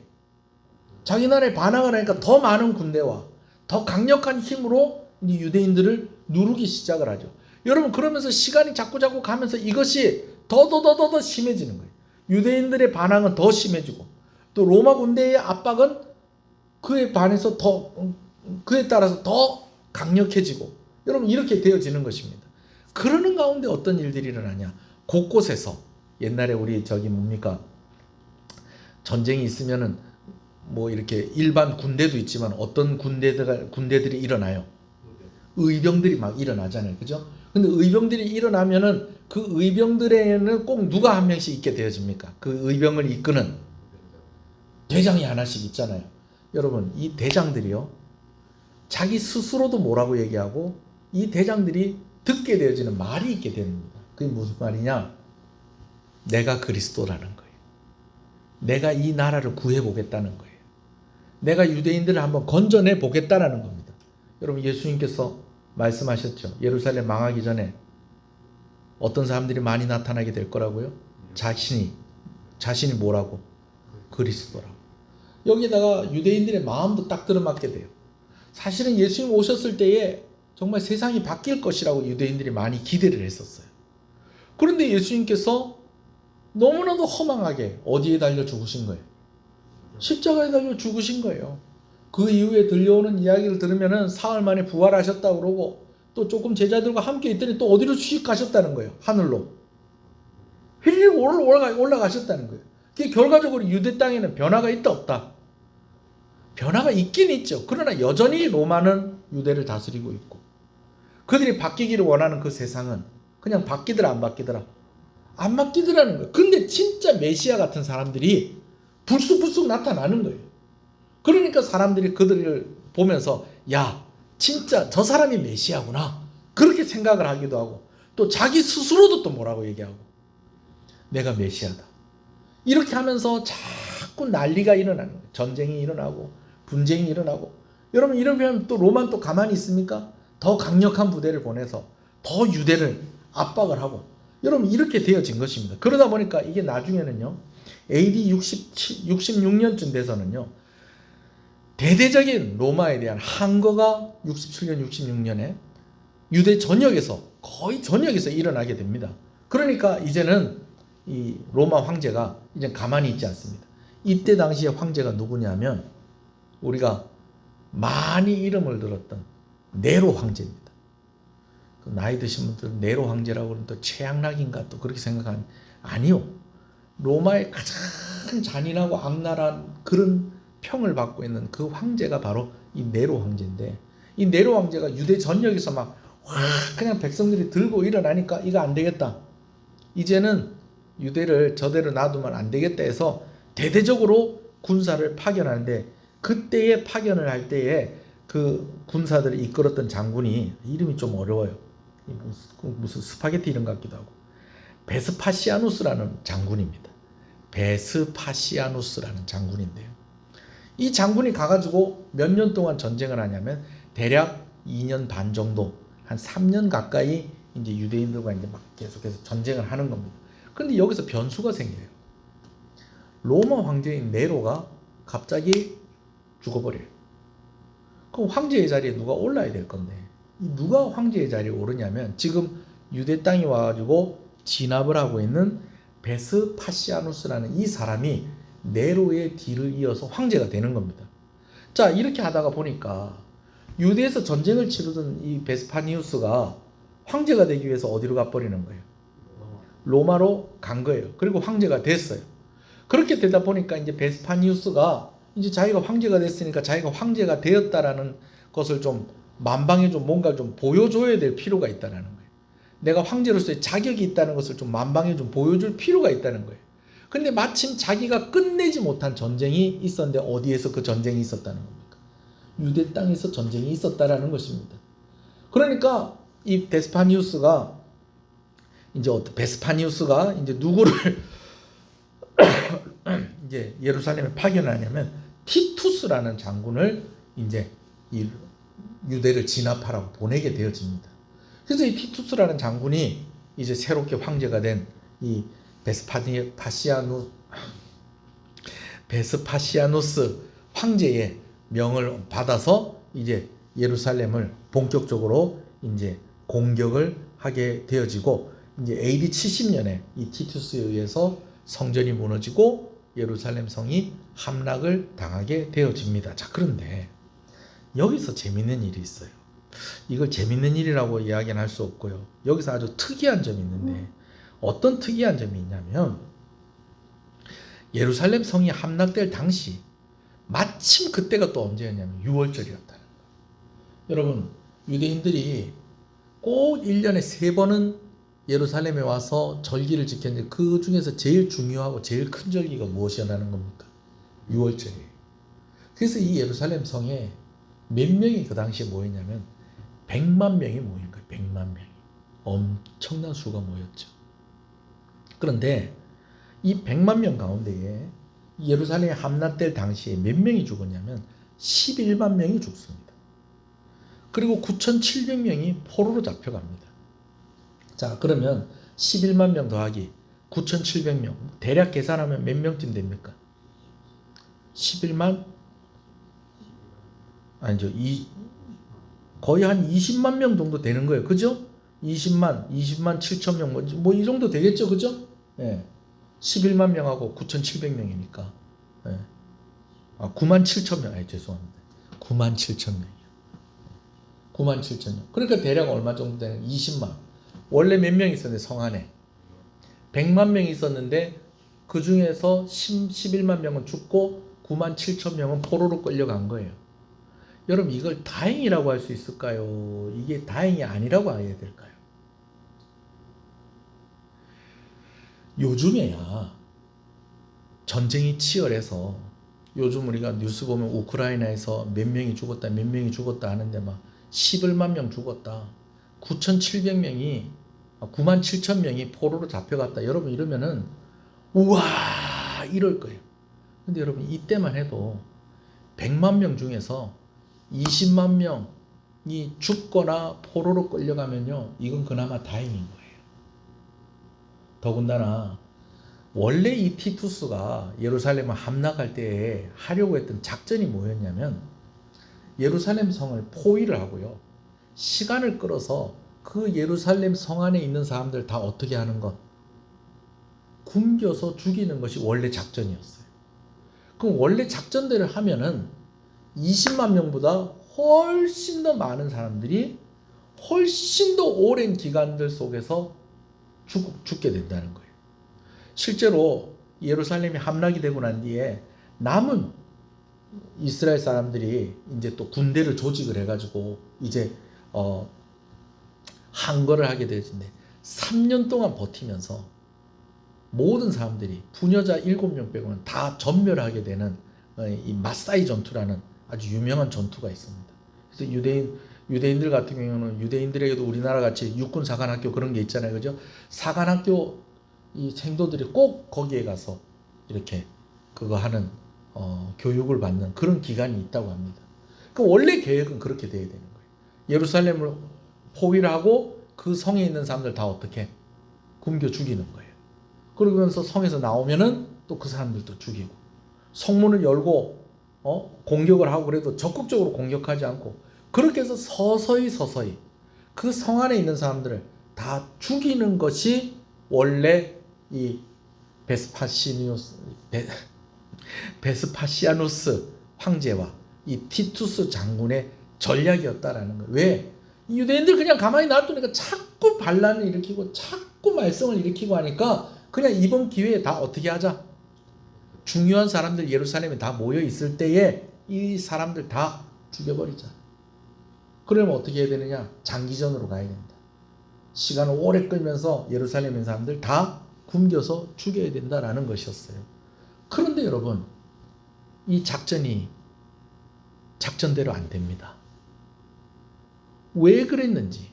C: 자기 나라에 반항을 하니까 더 많은 군대와 더 강력한 힘으로 이 유대인들을 누르기 시작을 하죠. 여러분 그러면서 시간이 자꾸 가면서 이것이 더 심해지는 거예요. 유대인들의 반항은 더 심해지고 또 로마 군대의 압박은 그에 반해서 그에 따라서 더 강력해지고 여러분 이렇게 되어지는 것입니다. 그러는 가운데 어떤 일들이 일어나냐? 곳곳에서 옛날에 우리 전쟁이 있으면은 이렇게 일반 군대도 있지만 어떤 군대들이 일어나요. 의병들이 막 일어나잖아요. 그죠? 근데 의병들이 일어나면은 그 의병들에는 꼭 누가 한 명씩 있게 되어집니까? 그 의병을 이끄는 대장이 하나씩 있잖아요. 여러분 이 대장들이요 자기 스스로도 뭐라고 얘기하고 이 대장들이 듣게 되어지는 말이 있게 됩니다. 그게 무슨 말이냐? 내가 그리스도라는 거예요. 내가 이 나라를 구해보겠다는 거예요. 내가 유대인들을 한번 건져내 보겠다라는 겁니다. 여러분 예수님께서 말씀하셨죠. 예루살렘 망하기 전에 어떤 사람들이 많이 나타나게 될 거라고요? 자신이 뭐라고? 그리스도라고. 여기다가 유대인들의 마음도 딱 들어맞게 돼요. 사실은 예수님 오셨을 때에 정말 세상이 바뀔 것이라고 유대인들이 많이 기대를 했었어요. 그런데 예수님께서 너무나도 허망하게 어디에 달려 죽으신 거예요? 십자가에 달려 죽으신 거예요. 그 이후에 들려오는 이야기를 들으면은 사흘 만에 부활하셨다고 그러고 또 조금 제자들과 함께 있더니 또 어디로 휙 가셨다는 거예요. 하늘로. 휙 올라가셨다는 거예요. 그게 결과적으로 유대 땅에는 변화가 있다 없다? 변화가 있긴 있죠. 그러나 여전히 로마는 유대를 다스리고 있고, 그들이 바뀌기를 원하는 그 세상은 그냥 바뀌더라 안 바뀌더라? 안 바뀌더라는 거예요. 근데 진짜 메시아 같은 사람들이 불쑥불쑥 나타나는 거예요. 그러니까 사람들이 그들을 보면서 야, 진짜 저 사람이 메시아구나, 그렇게 생각을 하기도 하고, 또 자기 스스로도 또 뭐라고 얘기하고, 내가 메시아다, 이렇게 하면서 자꾸 난리가 일어나는 거예요. 전쟁이 일어나고 분쟁이 일어나고. 여러분, 이러면 또 로마는 또 가만히 있습니까? 더 강력한 부대를 보내서 더 유대를 압박을 하고, 여러분 이렇게 되어진 것입니다. 그러다 보니까 이게 나중에는요, AD 66년쯤 돼서는요, 대대적인 로마에 대한 항거가 67년 66년에 유대 전역에서, 거의 전역에서 일어나게 됩니다. 그러니까 이제는 이 로마 황제가 이제 가만히 있지 않습니다. 이때 당시에 황제가 누구냐면 우리가 많이 이름을 들었던 네로 황제입니다. 그 나이 드신 분들은 네로 황제라고 그러면 또 최악락인가 또 그렇게 생각하는, 아니요. 로마의 가장 잔인하고 악랄한 그런 평을 받고 있는 그 황제가 바로 이 네로 황제인데, 이 네로 황제가 유대 전역에서 막 그냥 백성들이 들고 일어나니까 이거 안 되겠다, 이제는 유대를 저대로 놔두면 안 되겠다 해서 대대적으로 군사를 파견하는데, 그때에 파견을 할 때에 그 군사들을 이끌었던 장군이 이름이 좀 어려워요. 무슨 스파게티 이름 같기도 하고, 베스파시아누스라는 장군입니다. 베스파시아누스라는 장군인데요, 이 장군이 가가지고 몇 년 동안 전쟁을 하냐면 대략 2년 반 정도, 한 3년 가까이 이제 유대인들과 이제 막 계속해서 전쟁을 하는 겁니다. 그런데 여기서 변수가 생겨요. 로마 황제인 네로가 갑자기 죽어버려요. 그럼 황제의 자리에 누가 올라야 될 건데, 누가 황제의 자리에 오르냐면 지금 유대 땅에 와가지고 진압을 하고 있는 베스파시아누스라는 이 사람이 네로의 뒤를 이어서 황제가 되는 겁니다. 자, 이렇게 하다가 보니까 유대에서 전쟁을 치르던 이 베스파니우스가 황제가 되기 위해서 어디로 가버리는 거예요? 로마로 간 거예요. 그리고 황제가 됐어요. 그렇게 되다 보니까 이제 베스파니우스가 이제 자기가 황제가 됐으니까 자기가 황제가 되었다라는 것을 좀 만방에 좀 뭔가 좀 보여줘야 될 필요가 있다는 거예요. 내가 황제로서의 자격이 있다는 것을 좀 만방에 좀 보여줄 필요가 있다는 거예요. 근데 마침 자기가 끝내지 못한 전쟁이 있었는데, 어디에서 그 전쟁이 있었다는 겁니까? 유대 땅에서 전쟁이 있었다라는 것입니다. 그러니까 이 베스파니우스가 이제 누구를 이제 예루살렘에 파견하냐면 티투스라는 장군을 이제 이 유대를 진압하라고 보내게 되어집니다. 그래서 이 티투스라는 장군이 이제 새롭게 황제가 된 이 베스파시아누스 황제의 명을 받아서 이제 예루살렘을 본격적으로 이제 공격을 하게 되어지고, 이제 AD 70년에 이 티투스에 의해서 성전이 무너지고 예루살렘 성이 함락을 당하게 되어집니다. 자, 그런데 여기서 재밌는 일이 있어요. 이걸 재밌는 일이라고 이야기는 할 수 없고요. 여기서 아주 특이한 점이 있는데, 어떤 특이한 점이 있냐면 예루살렘 성이 함락될 당시 마침 그때가 또 언제였냐면 6월절이었다는 거예요. 여러분, 유대인들이 꼭 1년에 3번은 예루살렘에 와서 절기를 지켰는데 그 중에서 제일 중요하고 제일 큰 절기가 무엇이라는 겁니까? 6월절이에요. 그래서 이 예루살렘 성에 몇 명이 그 당시에 모였냐면 100만 명이 모인 거예요. 100만 명이. 엄청난 수가 모였죠. 그런데 이 100만 명 가운데에 예루살렘에 함락될 당시에 몇 명이 죽었냐면 11만 명이 죽습니다. 그리고 9,700명이 포로로 잡혀갑니다. 자, 그러면 11만 명 더하기 9,700명, 대략 계산하면 몇 명쯤 됩니까? 11만? 아니죠. 거의 한 20만 명 정도 되는 거예요. 그죠? 20만 7천 명, 뭐 이 정도 되겠죠. 그죠? 예. 11만 명하고 9,700명이니까. 예. 9만 7천 명, 죄송합니다. 9만 7천 명이요. 9만 7천 명. 그러니까 대략 얼마 정도 되는 20만. 원래 몇 명 있었는데 성 안에 100만 명이 있었는데 그 중에서 11만 명은 죽고 9만 7천 명은 포로로 끌려간 거예요. 여러분 이걸 다행이라고 할 수 있을까요? 이게 다행이 아니라고 해야 될까요? 요즘에야 전쟁이 치열해서 요즘 우리가 뉴스 보면 우크라이나에서 몇 명이 죽었다 몇 명이 죽었다 하는데 막 11만 명 죽었다 9,700명이 9만 7천 명이 포로로 잡혀갔다. 여러분 이러면은 우와 이럴 거예요. 근데 여러분 이때만 해도 100만 명 중에서 20만 명이 죽거나 포로로 끌려가면요 이건 그나마 다행인 거예요. 더군다나 원래 이 티투스가 예루살렘을 함락할 때에 하려고 했던 작전이 뭐였냐면 예루살렘 성을 포위를 하고요 시간을 끌어서 그 예루살렘 성 안에 있는 사람들 다 어떻게 하는 것? 굶겨서 죽이는 것이 원래 작전이었어요. 그럼 원래 작전대로 하면은 20만 명보다 훨씬 더 많은 사람들이 훨씬 더 오랜 기간들 속에서 죽게 된다는 거예요. 실제로 예루살렘이 함락이 되고 난 뒤에 남은 이스라엘 사람들이 이제 또 군대를 조직을 해가지고 이제 항거를 하게 되어진데 3년 동안 버티면서 모든 사람들이 부녀자 7명 빼고는 다 전멸하게 되는 이 마사이 전투라는 아주 유명한 전투가 있습니다. 그래서 유대인들 같은 경우는 유대인들에게도 우리나라 같이 육군 사관학교 그런 게 있잖아요. 그죠? 사관학교 이 생도들이 꼭 거기에 가서 이렇게 그거 하는 교육을 받는 그런 기간이 있다고 합니다. 그 원래 계획은 그렇게 돼야 되는 거예요. 예루살렘을 포위를 하고 그 성에 있는 사람들 다 어떻게 굶겨 죽이는 거예요. 그러면서 성에서 나오면은 또 그 사람들도 죽이고 성문을 열고 공격을 하고 그래도 적극적으로 공격하지 않고 그렇게 해서 서서히 그 성 안에 있는 사람들을 다 죽이는 것이 원래 이 베스파시아누스 황제와 이 티투스 장군의 전략이었다라는 거예요. 왜? 유대인들 그냥 가만히 놔두니까 자꾸 반란을 일으키고 자꾸 말썽을 일으키고 하니까 그냥 이번 기회에 다 어떻게 하자? 중요한 사람들 예루살렘에 다 모여 있을 때에 이 사람들 다 죽여버리자. 그러면 어떻게 해야 되느냐? 장기전으로 가야 된다. 시간을 오래 끌면서 예루살렘에 있는 사람들 다 굶겨서 죽여야 된다라는 것이었어요. 그런데 여러분 이 작전이 작전대로 안 됩니다. 왜 그랬는지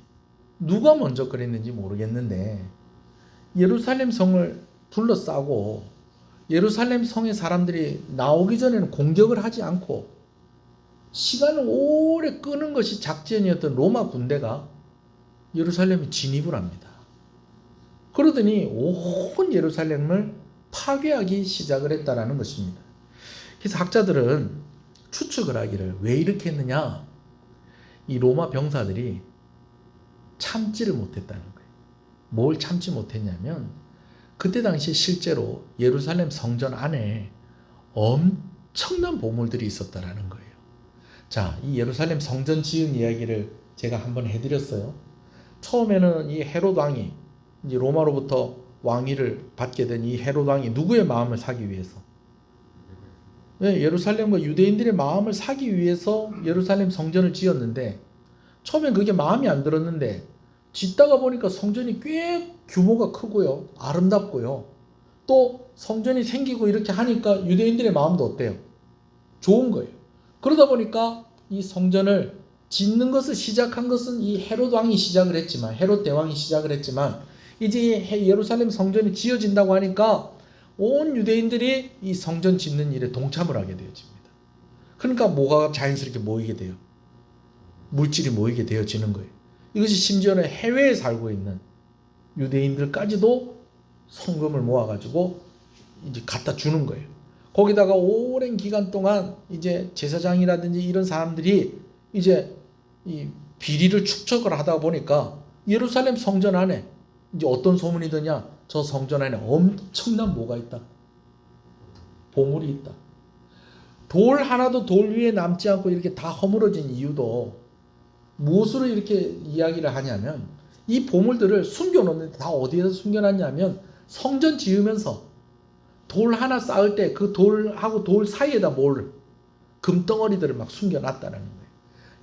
C: 누가 먼저 그랬는지 모르겠는데 예루살렘 성을 둘러싸고 예루살렘 성의 사람들이 나오기 전에는 공격을 하지 않고 시간을 오래 끄는 것이 작전이었던 로마 군대가 예루살렘에 진입을 합니다. 그러더니 온 예루살렘을 파괴하기 시작을 했다라는 것입니다. 그래서 학자들은 추측을 하기를 왜 이렇게 했느냐? 이 로마 병사들이 참지를 못했다는 거예요. 뭘 참지 못했냐면 그때 당시 실제로 예루살렘 성전 안에 엄청난 보물들이 있었다라는 거예요. 자, 이 예루살렘 성전 지은 이야기를 제가 한번 해드렸어요. 처음에는 이 헤롯 왕이 이제 로마로부터 왕위를 받게 된 이 헤롯 왕이 누구의 마음을 사기 위해서? 예루살렘과 유대인들의 마음을 사기 위해서 예루살렘 성전을 지었는데 처음엔 그게 마음에 안 들었는데 짓다가 보니까 성전이 꽤 규모가 크고요. 아름답고요. 또 성전이 생기고 이렇게 하니까 유대인들의 마음도 어때요? 좋은 거예요. 그러다 보니까 이 성전을 짓는 것을 시작한 것은 이 헤롯 왕이 시작을 했지만 헤롯 대왕이 시작을 했지만 이제 예루살렘 성전이 지어진다고 하니까 온 유대인들이 이 성전 짓는 일에 동참을 하게 되어집니다. 그러니까 뭐가 자연스럽게 모이게 돼요? 물질이 모이게 되어지는 거예요. 이것이 심지어는 해외에 살고 있는 유대인들까지도 성금을 모아가지고 이제 갖다 주는 거예요. 거기다가 오랜 기간 동안 이제 제사장이라든지 이런 사람들이 이제 이 비리를 축적을 하다 보니까 예루살렘 성전 안에 이제 어떤 소문이 드냐? 저 성전 안에 엄청난 뭐가 있다? 보물이 있다. 돌 하나도 돌 위에 남지 않고 이렇게 다 허물어진 이유도
E: 무엇으로 이렇게 이야기를 하냐면 이 보물들을 숨겨놓는데 다 어디에서 숨겨놨냐면 성전 지으면서 돌 하나 쌓을 때 그 돌하고 돌 사이에다 금덩어리들을 막 숨겨놨다는 거예요.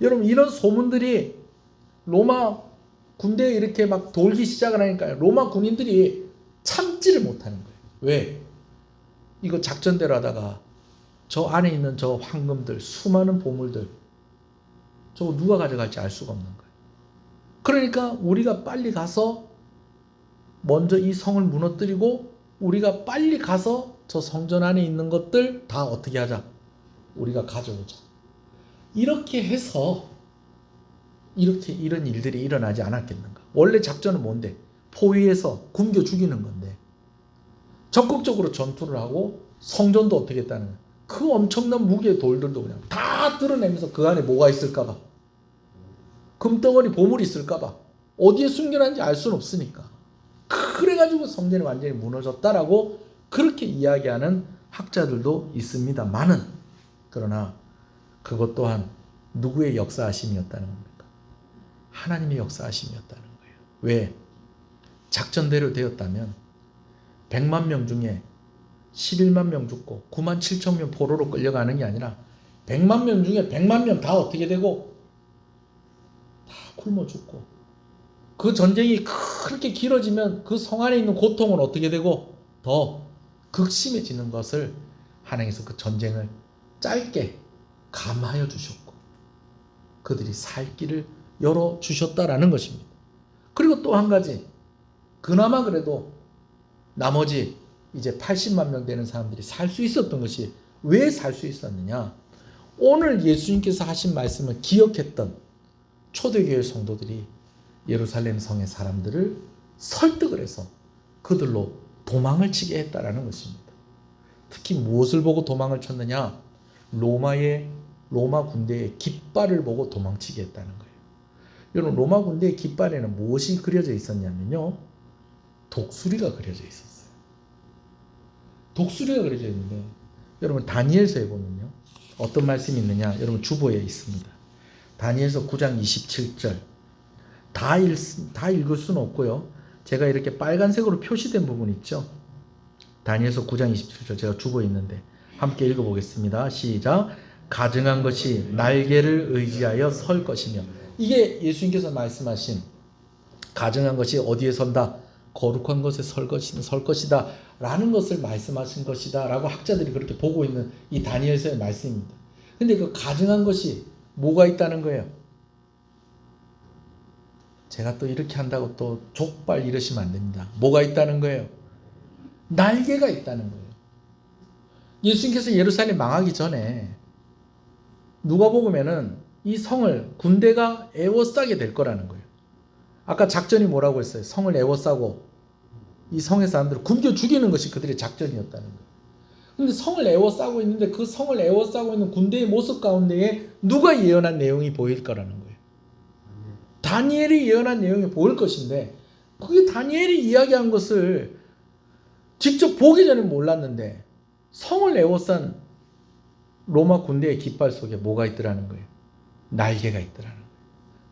E: 여러분 이런 소문들이 로마 군대에 이렇게 막 돌기 시작을 하니까 로마 군인들이 참지를 못하는 거예요. 왜? 이거 작전대로 하다가 저 안에 있는 저 황금들, 수많은 보물들 저거 누가 가져갈지 알 수가 없는 거예요. 그러니까 우리가 빨리 가서 먼저 이 성을 무너뜨리고 우리가 빨리 가서 저 성전 안에 있는 것들 다 어떻게 하자? 우리가 가져오자. 이렇게 해서 이런 일들이 일어나지 않았겠는가? 원래 작전은 뭔데? 포위해서 굶겨 죽이는 건데 적극적으로 전투를 하고 성전도 어떻게 했다는 거야? 그 엄청난 무게의 돌들도 그냥 다 드러내면서 그 안에 뭐가 있을까봐, 금덩어리 보물이 있을까봐 어디에 숨겨놨는지 알 수는 없으니까 그래가지고 성전이 완전히 무너졌다라고 그렇게 이야기하는 학자들도 있습니다만은, 그러나 그것 또한 누구의 역사하심이었다는 겁니까? 하나님의 역사하심이었다는 거예요. 왜? 작전대로 되었다면 100만 명 중에 11만 명 죽고 9만 7천 명 포로로 끌려가는 게 아니라 100만 명 중에 100만 명 다 어떻게 되고 다 굶어 죽고, 그 전쟁이 그렇게 길어지면 그 성 안에 있는 고통은 어떻게 되고 더 극심해지는 것을 하나님께서 그 전쟁을 짧게 감하여 주셨고 그들이 살 길을 열어주셨다라는 것입니다. 그리고 또 한 가지, 그나마 그래도 나머지 이제 80만 명 되는 사람들이 살 수 있었던 것이 왜 살 수 있었느냐? 오늘 예수님께서 하신 말씀을 기억했던 초대교회 성도들이 예루살렘 성의 사람들을 설득을 해서 그들로 도망을 치게 했다라는 것입니다. 특히 무엇을 보고 도망을 쳤느냐? 로마 군대의 깃발을 보고 도망치게 했다는 거예요. 여러분 로마 군대의 깃발에는 무엇이 그려져 있었냐면요, 독수리가 그려져 있었어요. 독수리가 그려져 있는데 여러분 다니엘서에 보면요 어떤 말씀이 있느냐, 여러분 주보에 있습니다. 다니엘서 9장 27절 다 읽을 수는 없고요, 제가 이렇게 빨간색으로 표시된 부분 있죠. 다니엘서 9장 27절 제가 주보에 있는데 함께 읽어보겠습니다. 시작. 가증한 것이 날개를 의지하여 설 것이며, 이게 예수님께서 말씀하신 가증한 것이 어디에 선다? 거룩한 것에 설 것이다 라는 것을 말씀하신 것이다 라고 학자들이 그렇게 보고 있는 이 다니엘서의 말씀입니다. 근데 그 가증한 것이 뭐가 있다는 거예요? 제가 또 이렇게 한다고 또 족발 이러시면 안 됩니다. 뭐가 있다는 거예요? 날개가 있다는 거예요. 예수님께서 예루살렘 망하기 전에 누가복음에는 이 성을 군대가 에워싸게 될 거라는 거예요. 아까 작전이 뭐라고 했어요? 성을 에워싸고 이 성의 사람들을 굶겨 죽이는 것이 그들의 작전이었다는 거예요. 근데 성을 에워싸고 있는데 그 성을 에워싸고 있는 군대의 모습 가운데에 누가 예언한 내용이 보일 거라는 거예요. 다니엘이 예언한 내용이 보일 것인데 그게 다니엘이 이야기한 것을 직접 보기 전에 몰랐는데 성을 에워싼 로마 군대의 깃발 속에 뭐가 있더라는 거예요? 날개가 있더라는 거예요.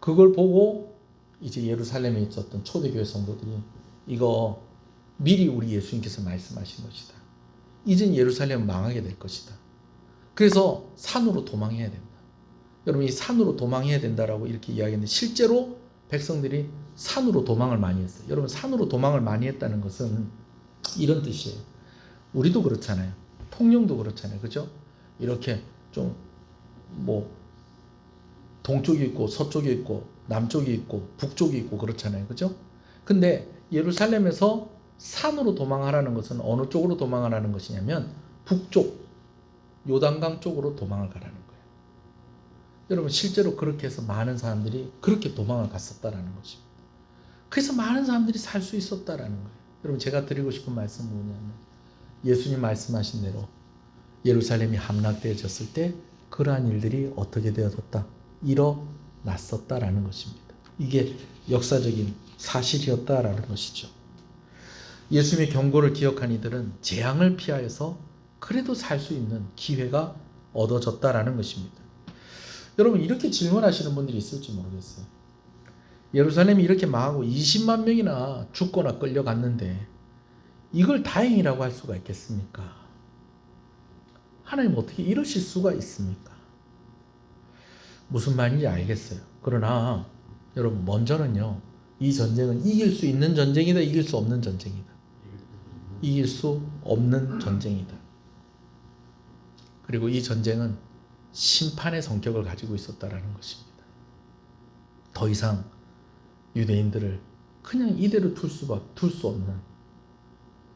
E: 그걸 보고 이제 예루살렘에 있었던 초대교회 성도들이 이거 미리 우리 예수님께서 말씀하신 것이다. 이젠 예루살렘은 망하게 될 것이다. 그래서 산으로 도망해야 된다. 여러분 이 산으로 도망해야 된다라고 이렇게 이야기했는데 실제로 백성들이 산으로 도망을 많이 했어요. 여러분 산으로 도망을 많이 했다는 것은 이런 뜻이에요. 우리도 그렇잖아요. 통영도 그렇잖아요. 그죠? 이렇게 좀 뭐 동쪽이 있고 서쪽이 있고 남쪽이 있고 북쪽이 있고 그렇잖아요. 그죠? 근데 예루살렘에서 산으로 도망하라는 것은 어느 쪽으로 도망하라는 것이냐면 북쪽 요단강 쪽으로 도망을 가라는 거예요. 여러분 실제로 그렇게 해서 많은 사람들이 그렇게 도망을 갔었다라는 것입니다. 그래서 많은 사람들이 살 수 있었다라는 거예요. 여러분 제가 드리고 싶은 말씀은 뭐냐면 예수님 말씀하신 대로 예루살렘이 함락되어졌을 때 그러한 일들이 어떻게 되어졌다? 일어났었다라는 것입니다. 이게 역사적인 사실이었다라는 것이죠. 예수님의 경고를 기억한 이들은 재앙을 피하여서 그래도 살 수 있는 기회가 얻어졌다라는 것입니다. 여러분 이렇게 질문하시는 분들이 있을지 모르겠어요. 예루살렘이 이렇게 망하고 20만 명이나 죽거나 끌려갔는데 이걸 다행이라고 할 수가 있겠습니까? 하나님 어떻게 이러실 수가 있습니까? 무슨 말인지 알겠어요. 그러나 여러분 먼저는요, 이 전쟁은 이길 수 있는 전쟁이다, 이길 수 없는 전쟁이다. 이길 수 없는 전쟁이다. 그리고 이 전쟁은 심판의 성격을 가지고 있었다라는 것입니다. 더 이상 유대인들을 그냥 이대로 둘 수 없는,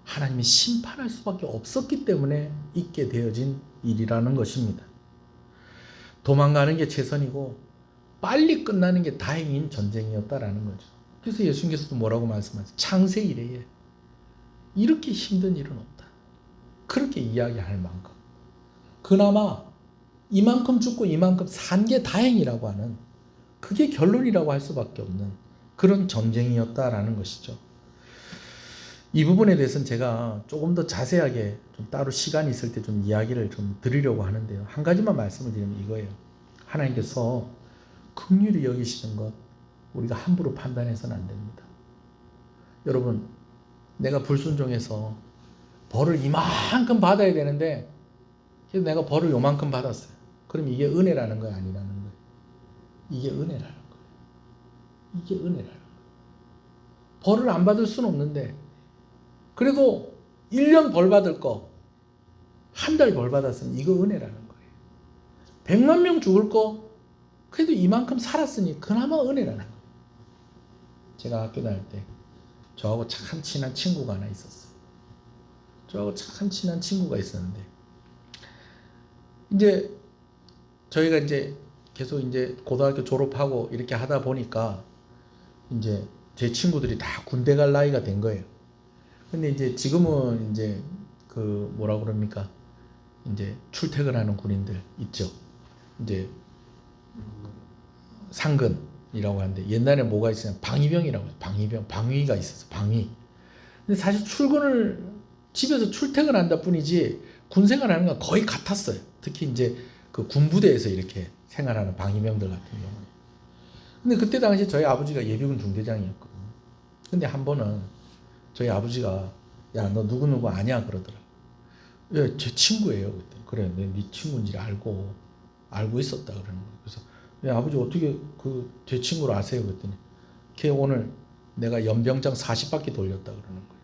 E: 하나님이 심판할 수밖에 없었기 때문에 있게 되어진 일이라는 것입니다. 도망가는 게 최선이고 빨리 끝나는 게 다행인 전쟁이었다라는 거죠. 그래서 예수님께서도 뭐라고 말씀하세요? 창세 이래에 이렇게 힘든 일은 없다. 그렇게 이야기할 만큼, 그나마 이만큼 죽고 이만큼 산 게 다행이라고 하는, 그게 결론이라고 할 수밖에 없는 그런 전쟁이었다라는 것이죠. 이 부분에 대해서는 제가 조금 더 자세하게 좀 따로 시간이 있을 때 좀 이야기를 좀 드리려고 하는데요. 한 가지만 말씀을 드리면 이거예요. 하나님께서 긍휼히 여기시는 것 우리가 함부로 판단해서는 안 됩니다. 여러분, 내가 불순종해서 벌을 이만큼 받아야 되는데 그래서 내가 벌을 요만큼 받았어요. 그럼 이게 은혜라는 거야, 아니라는 거예요? 이게 은혜라는 거예요. 이게 은혜라는 거예요. 벌을 안 받을 수는 없는데 그래도 1년 벌 받을 거 한 달 벌 받았으면 이거 은혜라는 거예요. 100만 명 죽을 거 그래도 이만큼 살았으니 그나마 은혜라는 거예요. 제가 학교 다닐 때 저하고 참 친한 친구가 하나 있었어요. 저하고 참 친한 친구가 있었는데 이제 저희가 이제 계속 이제 고등학교 졸업하고 이렇게 하다 보니까 이제 제 친구들이 다 군대 갈 나이가 된 거예요. 근데 이제 지금은 이제 그 뭐라 그럽니까? 이제 출퇴근하는 군인들 있죠. 이제 상근이라고 하는데 옛날에 뭐가 있었냐? 방위병이라고 해요. 방위병, 방위가 있었어. 방위. 근데 사실 출근을 집에서 출퇴근한다 뿐이지 군 생활하는 건 거의 같았어요. 특히 이제 그 군부대에서 이렇게 생활하는 방위병들 같은 경우는. 근데 그때 당시 저희 아버지가 예비군 중대장이었거든요. 근데 한 번은 저희 아버지가 야, 너 누구누구 아냐? 그러더라. 예, 제 친구예요. 그때. 그래, 네 친구인지 알고 있었다 그러는 거예요. 그래서 야, 아버지 어떻게 그 제 친구를 아세요? 그랬더니 걔 오늘 내가 연병장 40바퀴 돌렸다 그러는 거예요.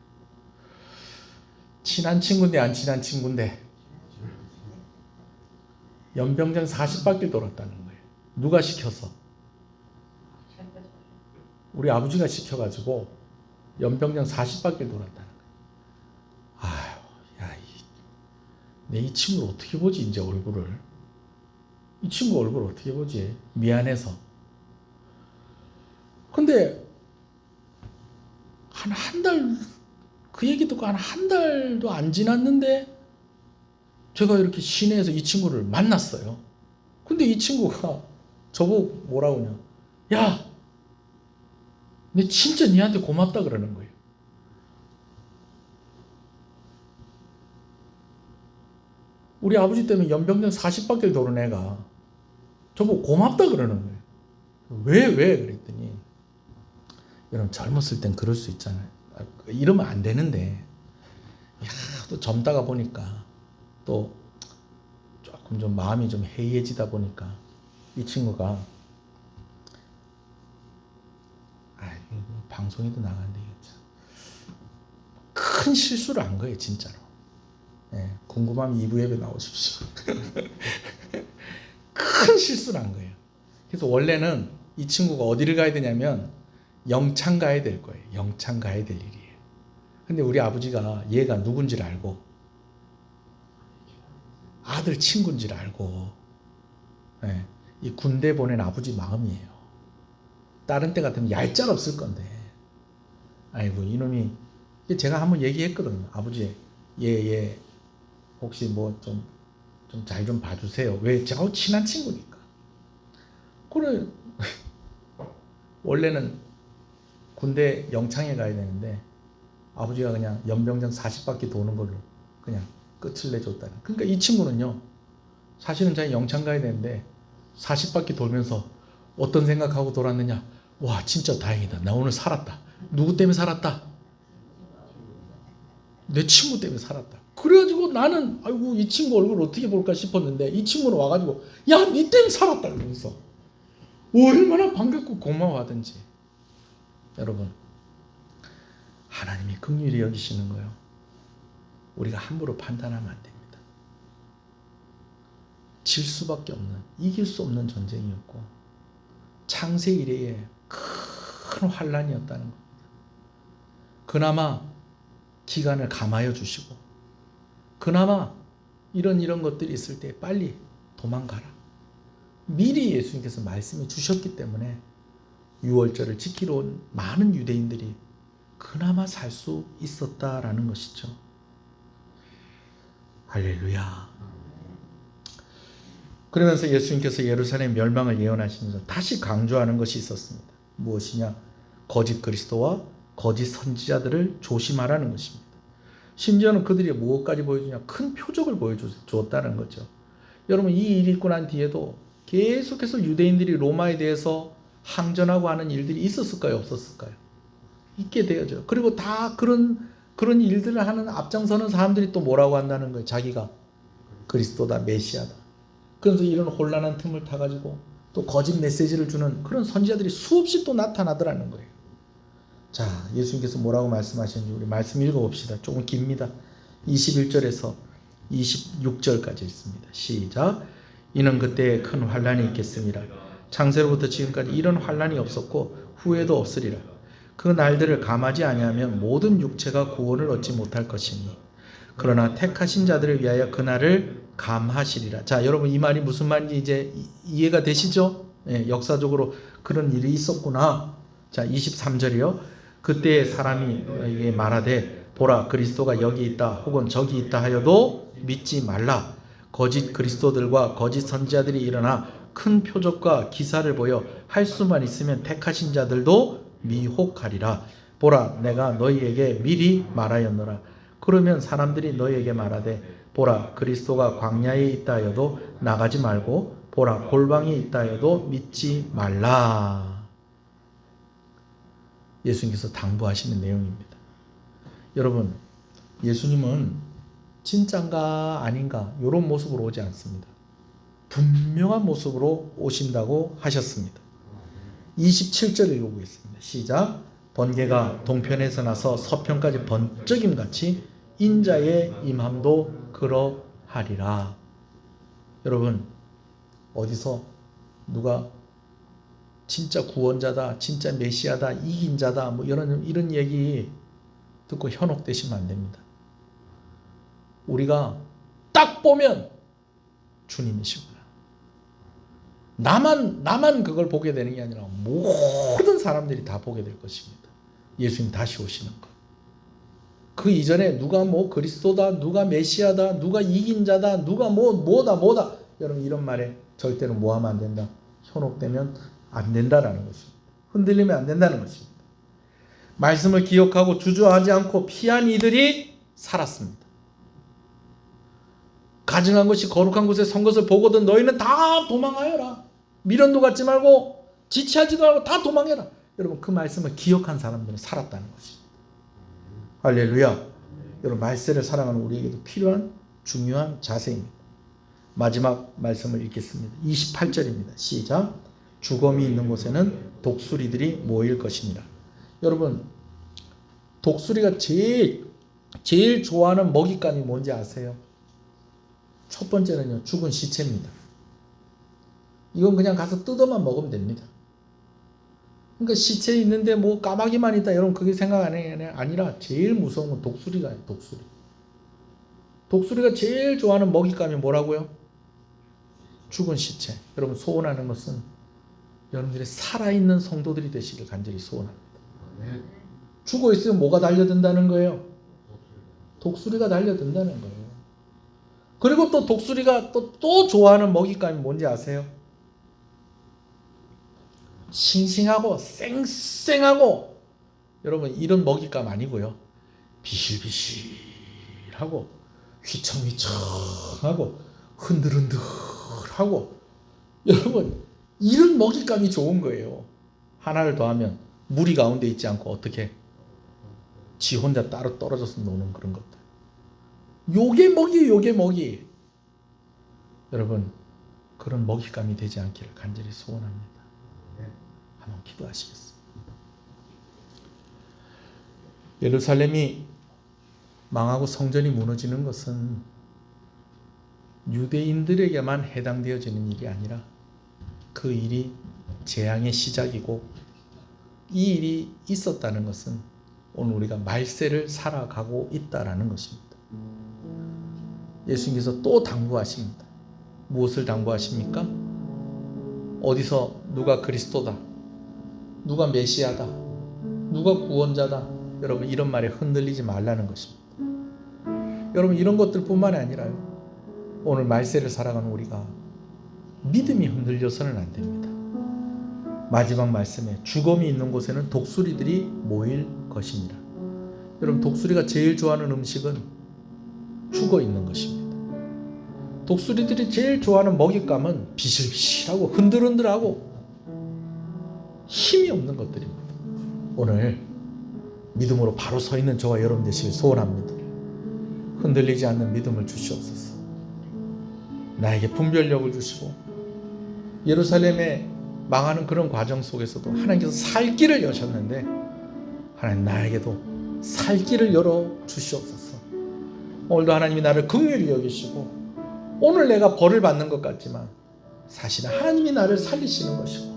E: 친한 친구인데 안 친한 친구인데 연병장 40바퀴 돌았다는 거예요. 누가 시켜서? 우리 아버지가 시켜가지고 연병장 40바퀴 돌았다는 거예요. 아유, 야, 내 이 친구를 어떻게 보지? 이제 얼굴을. 이 친구 얼굴 어떻게 보지? 미안해서. 근데 한 달, 그 얘기 듣고 한 달도 안 지났는데 제가 이렇게 시내에서 이 친구를 만났어요. 근데 이 친구가 저보고 뭐라고 하냐? 야, 내 진짜 니한테 고맙다 그러는 거예요. 우리 아버지 때문에 연병장 40바퀴를 도는 애가 저보고 고맙다 그러는 거예요. 왜 그랬더니 여러분 젊었을 땐 그럴 수 있잖아요. 이러면 안 되는데 또 젊다가 보니까 또 조금 좀 마음이 좀 해이해지다 보니까 이 친구가 방송에도 나가는데 큰 실수를 한 거예요, 진짜로. 예, 궁금하면 2부 예배 나오십시오. 큰 실수를 한 거예요. 그래서 원래는 이 친구가 어디를 가야 되냐면 영창 가야 될 거예요. 영창 가야 될 일이에요. 근데 우리 아버지가 얘가 누군지를 알고 아들 친구인지를 알고, 예, 이 군대 보낸 아버지 마음이에요. 다른 때 같으면 얄짤 없을 건데, 아이고 이놈이, 제가 한번 얘기했거든요. 아버지, 얘 혹시 뭐 좀 잘 좀 봐주세요. 왜? 제가 친한 친구니까. 그래. 원래는 군대 영창에 가야 되는데 아버지가 그냥 연병장 40바퀴 도는 걸로 그냥 끝을 내줬다는. 그러니까 이 친구는요, 사실은 자기 영창 가야 되는데 40바퀴 돌면서 어떤 생각하고 돌았느냐? 와, 진짜 다행이다. 나 오늘 살았다. 누구 때문에 살았다? 내 친구 때문에 살았다. 그래가지고 나는 아이고 이 친구 얼굴 어떻게 볼까 싶었는데 이 친구는 와가지고 야, 니 때문에 살았다 그러면서 얼마나 반갑고 고마워하든지. 여러분, 하나님이 긍휼히 여기시는 거요. 우리가 함부로 판단하면 안 됩니다. 질 수밖에 없는, 이길 수 없는 전쟁이었고 창세 이래에 큰 환란이었다는 겁니다. 그나마 기간을 감하여 주시고 그나마 이런 것들이 있을 때 빨리 도망가라. 미리 예수님께서 말씀해 주셨기 때문에 유월절을 지키러 온 많은 유대인들이 그나마 살 수 있었다라는 것이죠. 할렐루야. 그러면서 예수님께서 예루살렘 멸망을 예언하시면서 다시 강조하는 것이 있었습니다. 무엇이냐? 거짓 그리스도와 거짓 선지자들을 조심하라는 것입니다. 심지어는 그들이 무엇까지 보여주냐? 큰 표적을 보여주었다는 거죠. 여러분, 이 일이 있고 난 뒤에도 계속해서 유대인들이 로마에 대해서 항전하고 하는 일들이 있었을까요? 없었을까요? 있게 되어져. 그리고 다 그런 일들을 하는 앞장서는 사람들이 또 뭐라고 한다는 거예요? 자기가 그리스도다, 메시아다. 그래서 이런 혼란한 틈을 타가지고 또 거짓 메시지를 주는 그런 선지자들이 수없이 또 나타나더라는 거예요. 자, 예수님께서 뭐라고 말씀하셨는지 우리 말씀 읽어봅시다. 조금 깁니다. 21절에서 26절까지 있습니다. 시작. 이는 그때 큰 환란이 있겠습니다. 창세로부터 지금까지 이런 환란이 없었고 후에도 없으리라. 그 날들을 감하지 아니하면 모든 육체가 구원을 얻지 못할 것이니 그러나 택하신 자들을 위하여 그날을 감하시리라. 자, 여러분, 이 말이 무슨 말인지 이제 이해가 되시죠? 예, 역사적으로 그런 일이 있었구나. 자, 23절이요. 그때 사람이 너에게 말하되 보라, 그리스도가 여기 있다 혹은 저기 있다 하여도 믿지 말라. 거짓 그리스도들과 거짓 선지자들이 일어나 큰 표적과 기사를 보여 할 수만 있으면 택하신 자들도 미혹하리라. 보라, 내가 너희에게 미리 말하였노라. 그러면 사람들이 너희에게 말하되 보라, 그리스도가 광야에 있다 하여도 나가지 말고 보라, 골방에 있다 하여도 믿지 말라. 예수님께서 당부하시는 내용입니다. 여러분, 예수님은 진짠가 아닌가 이런 모습으로 오지 않습니다. 분명한 모습으로 오신다고 하셨습니다. 27절 읽어보겠습니다. 시작. 번개가 동편에서 나서 서편까지 번쩍임같이 인자의 임함도 그러하리라. 여러분, 어디서 누가 진짜 구원자다, 진짜 메시아다, 이긴 자다, 뭐 이런 얘기 듣고 현혹되시면 안 됩니다. 우리가 딱 보면 주님이시구나. 나만 그걸 보게 되는 게 아니라 모든 사람들이 다 보게 될 것입니다. 예수님 다시 오시는 것. 그 이전에 누가 뭐 그리스도다, 누가 메시아다, 누가 이긴 자다, 누가 뭐다. 여러분, 이런 말에 절대로 뭐하면 안 된다. 현혹되면 안 된다라는 것입니다. 흔들리면 안 된다는 것입니다. 말씀을 기억하고 주저하지 않고 피한 이들이 살았습니다. 가증한 것이 거룩한 곳에 선 것을 보거든 너희는 다 도망하여라. 미련도 갖지 말고 지체하지도 말고 다 도망해라. 여러분, 그 말씀을 기억한 사람들은 살았다는 것입니다. 할렐루야. 여러분, 말세를 살아가는 우리에게도 필요한 중요한 자세입니다. 마지막 말씀을 읽겠습니다. 28절입니다. 시작. 주검이 있는 곳에는 독수리들이 모일 것이니라. 여러분, 독수리가 제일 좋아하는 먹잇감이 뭔지 아세요? 첫 번째는요, 죽은 시체입니다. 이건 그냥 가서 뜯어만 먹으면 됩니다. 그러니까 시체 있는데 뭐 까마귀만 있다 여러분, 그게 생각 아니라 제일 무서운 건 독수리가요. 독수리가 제일 좋아하는 먹잇감이 뭐라고요? 죽은 시체. 여러분, 소원하는 것은 여러분들이 살아있는 성도들이 되시길 간절히 소원합니다. 죽어 있으면 뭐가 달려든다는 거예요? 독수리가 달려든다는 거예요. 그리고 또 독수리가 또 좋아하는 먹잇감이 뭔지 아세요? 싱싱하고 쌩쌩하고, 여러분, 이런 먹잇감 아니고요. 비실비실하고 휘청휘청하고 흔들흔들하고 여러분, 이런 먹잇감이 좋은 거예요. 하나를 더하면 무리 가운데 있지 않고 어떻게 지 혼자 따로 떨어져서 노는 그런 것들. 요게 먹이, 요게 먹이. 여러분, 그런 먹잇감이 되지 않기를 간절히 소원합니다. 한번 기도하시겠습니다. 예루살렘이 망하고 성전이 무너지는 것은 유대인들에게만 해당되어지는 일이 아니라 그 일이 재앙의 시작이고, 이 일이 있었다는 것은 오늘 우리가 말세를 살아가고 있다라는 것입니다. 예수님께서 또 당부하십니다. 무엇을 당부하십니까? 어디서 누가 그리스도다, 누가 메시아다, 누가 구원자다, 여러분 이런 말에 흔들리지 말라는 것입니다. 여러분 이런 것들뿐만이 아니라요, 오늘 말세를 살아가는 우리가 믿음이 흔들려서는 안 됩니다. 마지막 말씀에 죽음이 있는 곳에는 독수리들이 모일 것입니다. 여러분 독수리가 제일 좋아하는 음식은 죽어 있는 것입니다. 독수리들이 제일 좋아하는 먹잇감은 비실비실하고 흔들흔들하고 힘이 없는 것들입니다. 오늘 믿음으로 바로 서 있는 저와 여러분 되시길 소원합니다. 흔들리지 않는 믿음을 주시옵소서. 나에게 분별력을 주시고, 예루살렘에 망하는 그런 과정 속에서도 하나님께서 살 길을 여셨는데, 하나님 나에게도 살 길을 열어 주시옵소서. 오늘도 하나님이 나를 긍휼히 여기시고, 오늘 내가 벌을 받는 것 같지만 사실은 하나님이 나를 살리시는 것이고,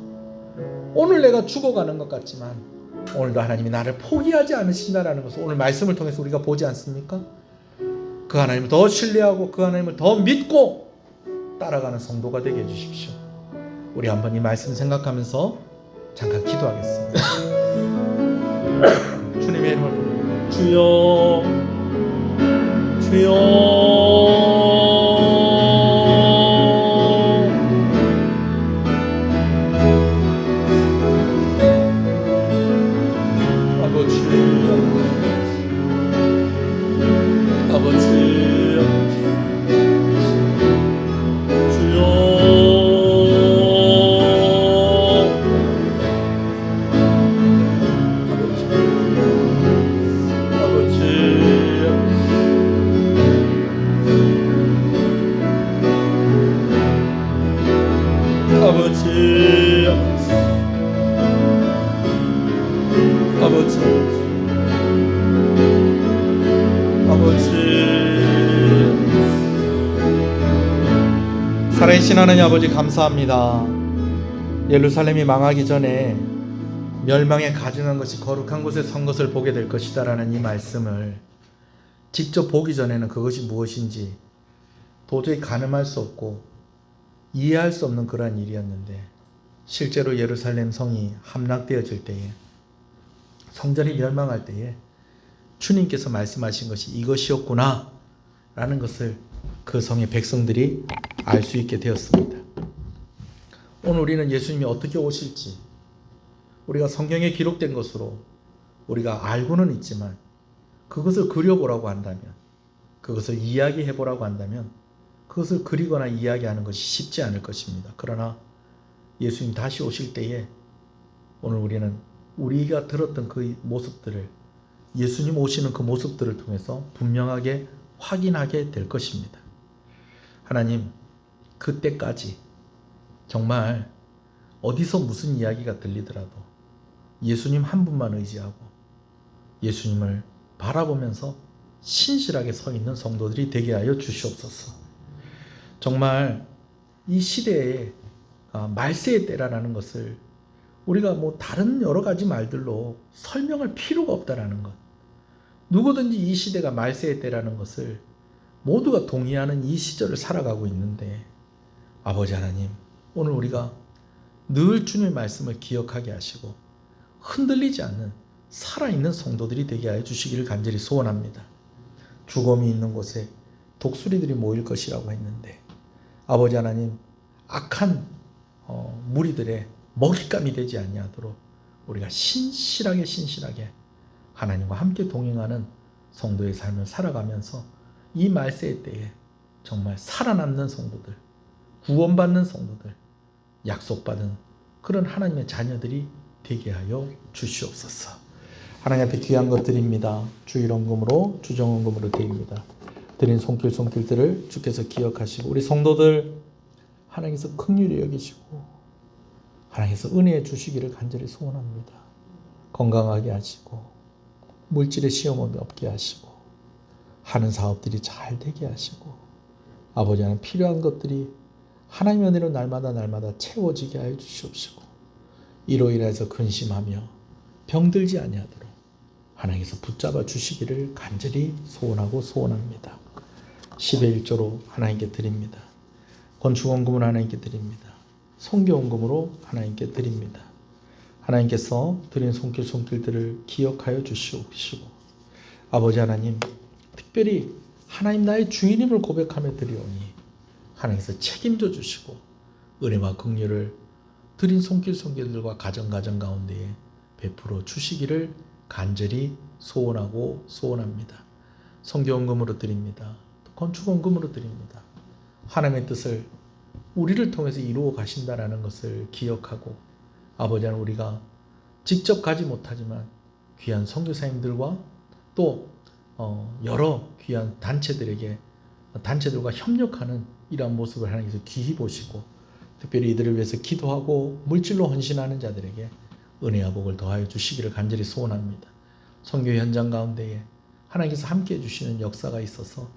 E: 오늘 내가 죽어가는 것 같지만 오늘도 하나님이 나를 포기하지 않으신다라는 것을 오늘 말씀을 통해서 우리가 보지 않습니까? 그 하나님을 더 신뢰하고 그 하나님을 더 믿고 따라가는 성도가 되게 해주십시오. 우리 한번 이 말씀 생각하면서 잠깐 기도하겠습니다. 주님의 이름을 부르짖습니다.
B: 주여, 주여.
C: 살아계신 하나님 아버지 감사합니다. 예루살렘이 망하기 전에 멸망에 가증한 것이 거룩한 곳에 선 것을 보게 될 것이다 라는 이 말씀을 직접 보기 전에는 그것이 무엇인지 도저히 가늠할 수 없고 이해할 수 없는 그러한 일이었는데, 실제로 예루살렘 성이 함락되어질 때에, 성전이 멸망할 때에 주님께서 말씀하신 것이 이것이었구나 라는 것을 그 성의 백성들이 알 수 있게 되었습니다. 오늘 우리는 예수님이 어떻게 오실지 우리가 성경에 기록된 것으로 우리가 알고는 있지만, 그것을 그려보라고 한다면, 그것을 이야기해보라고 한다면 그것을 그리거나 이야기하는 것이 쉽지 않을 것입니다. 그러나 예수님 다시 오실 때에 오늘 우리는 우리가 들었던 그 모습들을, 예수님 오시는 그 모습들을 통해서 분명하게 확인하게 될 것입니다. 하나님, 그때까지 정말 어디서 무슨 이야기가 들리더라도 예수님 한 분만 의지하고 예수님을 바라보면서 신실하게 서 있는 성도들이 되게 하여 주시옵소서. 정말 이 시대에 말세의 때라는 것을 우리가 다른 여러 가지 말들로 설명할 필요가 없다라는 것, 누구든지 이 시대가 말세의 때라는 것을 모두가 동의하는 이 시절을 살아가고 있는데, 아버지 하나님, 오늘 우리가 늘 주님의 말씀을 기억하게 하시고 흔들리지 않는 살아있는 성도들이 되게 하여 주시기를 간절히 소원합니다. 죽음이 있는 곳에 독수리들이 모일 것이라고 했는데, 아버지 하나님, 악한 무리들의 먹잇감이 되지 아니하도록 우리가 신실하게 하나님과 함께 동행하는 성도의 삶을 살아가면서 이 말세의 때에 정말 살아남는 성도들, 구원받는 성도들,
E: 약속받은 그런 하나님의 자녀들이 되게 하여 주시옵소서. 하나님 앞에 귀한 것들입니다. 주일원금으로 주정원금으로 드립니다. 드린 손길들을 주께서 기억하시고 우리 성도들 하나님께서 긍휼히 여기시고 하나님께서 은혜 주시기를 간절히 소원합니다. 건강하게 하시고 물질의 시험이 없게 하시고 하는 사업들이 잘 되게 하시고 아버지 하나님 필요한 것들이 하나님의 은혜로 날마다 채워지게 하여 주시옵시고 이로 인해서 근심하며 병들지 아니하도록 하나님께서 붙잡아 주시기를 간절히 소원하고 소원합니다. 10의 1조로 하나님께 드립니다. 건축원금을 하나님께 드립니다. 성교원금으로 하나님께 드립니다. 하나님께서 드린 손길들을 기억하여 주시옵시고 아버지 하나님 특별히 하나님 나의 주인임을 고백하며 드리오니 하나님께서 책임져 주시고 은혜와 긍휼을 드린 손길들과 가정 가운데에 베풀어 주시기를 간절히 소원하고 소원합니다. 성교원금으로 드립니다. 건축원금으로 드립니다. 하나님의 뜻을 우리를 통해서 이루어 가신다라는 것을 기억하고 아버지 하나님 우리가 직접 가지 못하지만 귀한 선교사님들과 또 여러 귀한 단체들과 협력하는 이러한 모습을 하나님께서 귀히 보시고 특별히 이들을 위해서 기도하고 물질로 헌신하는 자들에게 은혜와 복을 더하여 주시기를 간절히 소원합니다. 선교 현장 가운데에 하나님께서 함께해 주시는 역사가 있어서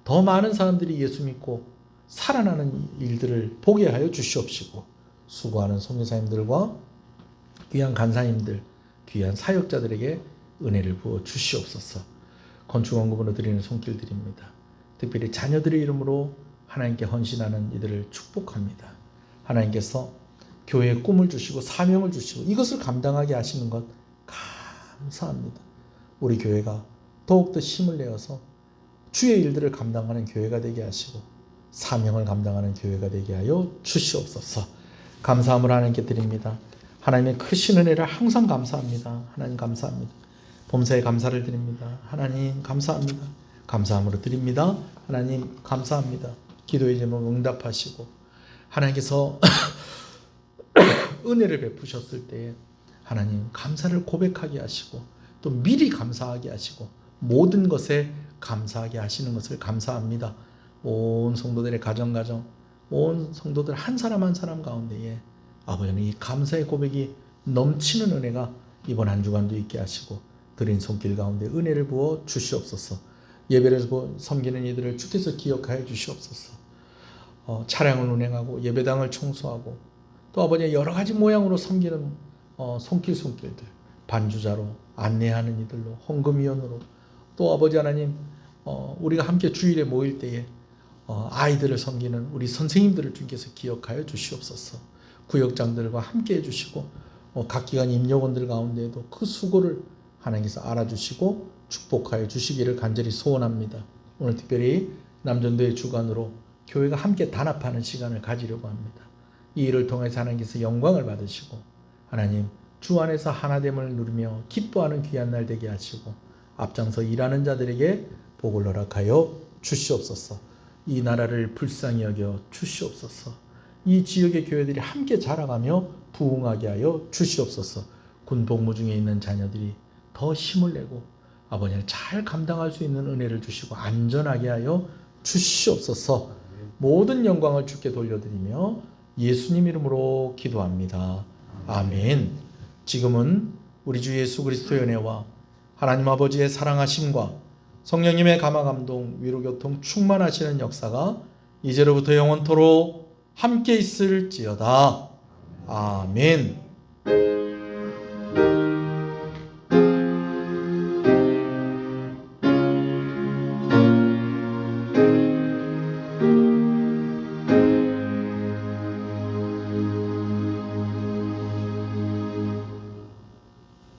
E: 더 많은 사람들이 예수 믿고 살아나는 일들을 보게 하여 주시옵시고 수고하는 선교사님들과 귀한 간사님들, 귀한 사역자들에게 은혜를 부어 주시옵소서. 건축원금으로 드리는 손길들입니다. 특별히 자녀들의 이름으로 하나님께 헌신하는 이들을 축복합니다. 하나님께서 교회에 꿈을 주시고 사명을 주시고 이것을 감당하게 하시는 것 감사합니다. 우리 교회가 더욱더 힘을 내어서 주의 일들을 감당하는 교회가 되게 하시고 사명을 감당하는 교회가 되게 하여 주시옵소서. 감사함을 하나님께 드립니다. 하나님의 크신 은혜를 항상 감사합니다. 하나님 감사합니다. 범사에 감사를 드립니다. 하나님 감사합니다. 감사함으로 드립니다. 하나님 감사합니다. 기도의 제목 응답하시고 하나님께서 은혜를 베푸셨을 때에 하나님 감사를 고백하게 하시고 또 미리 감사하게 하시고 모든 것에 감사하게 하시는 것을 감사합니다. 온 성도들의 가정 온 성도들 한 사람 한 사람 가운데에 아버지는 이 감사의 고백이 넘치는 은혜가 이번 한 주간도 있게 하시고 드린 손길 가운데 은혜를 부어 주시옵소서. 예배를 섬기는 이들을 주께서 기억하여 주시옵소서. 차량을 운행하고 예배당을 청소하고 또 아버지 여러 가지 모양으로 섬기는 손길들 반주자로 안내하는 이들로 헌금위원으로 또 아버지 하나님 우리가 함께 주일에 모일 때에 아이들을 섬기는 우리 선생님들을 주께서 기억하여 주시옵소서. 구역장들과 함께 해주시고 각 기관 임역원들 가운데에도 그 수고를 하나님께서 알아주시고 축복하여 주시기를 간절히 소원합니다. 오늘 특별히 남전도의 주관으로 교회가 함께 단합하는 시간을 가지려고 합니다. 이 일을 통해서 하나님께서 영광을 받으시고 하나님 주 안에서 하나됨을 누리며 기뻐하는 귀한 날 되게 하시고 앞장서 일하는 자들에게 복을 허락하여 주시옵소서. 이 나라를 불쌍히 여겨 주시옵소서. 이 지역의 교회들이 함께 자라가며 부흥하게 하여 주시옵소서. 군복무 중에 있는 자녀들이 더 힘을 내고 아버지를 잘 감당할 수 있는 은혜를 주시고 안전하게 하여 주시옵소서. 모든 영광을 주께 돌려드리며 예수님 이름으로 기도합니다. 아멘. 지금은 우리 주 예수 그리스도의 은혜와 하나님 아버지의 사랑하심과 성령님의 감화감동 위로교통 충만하시는 역사가 이제로부터 영원토록 함께 있을지어다. 아멘.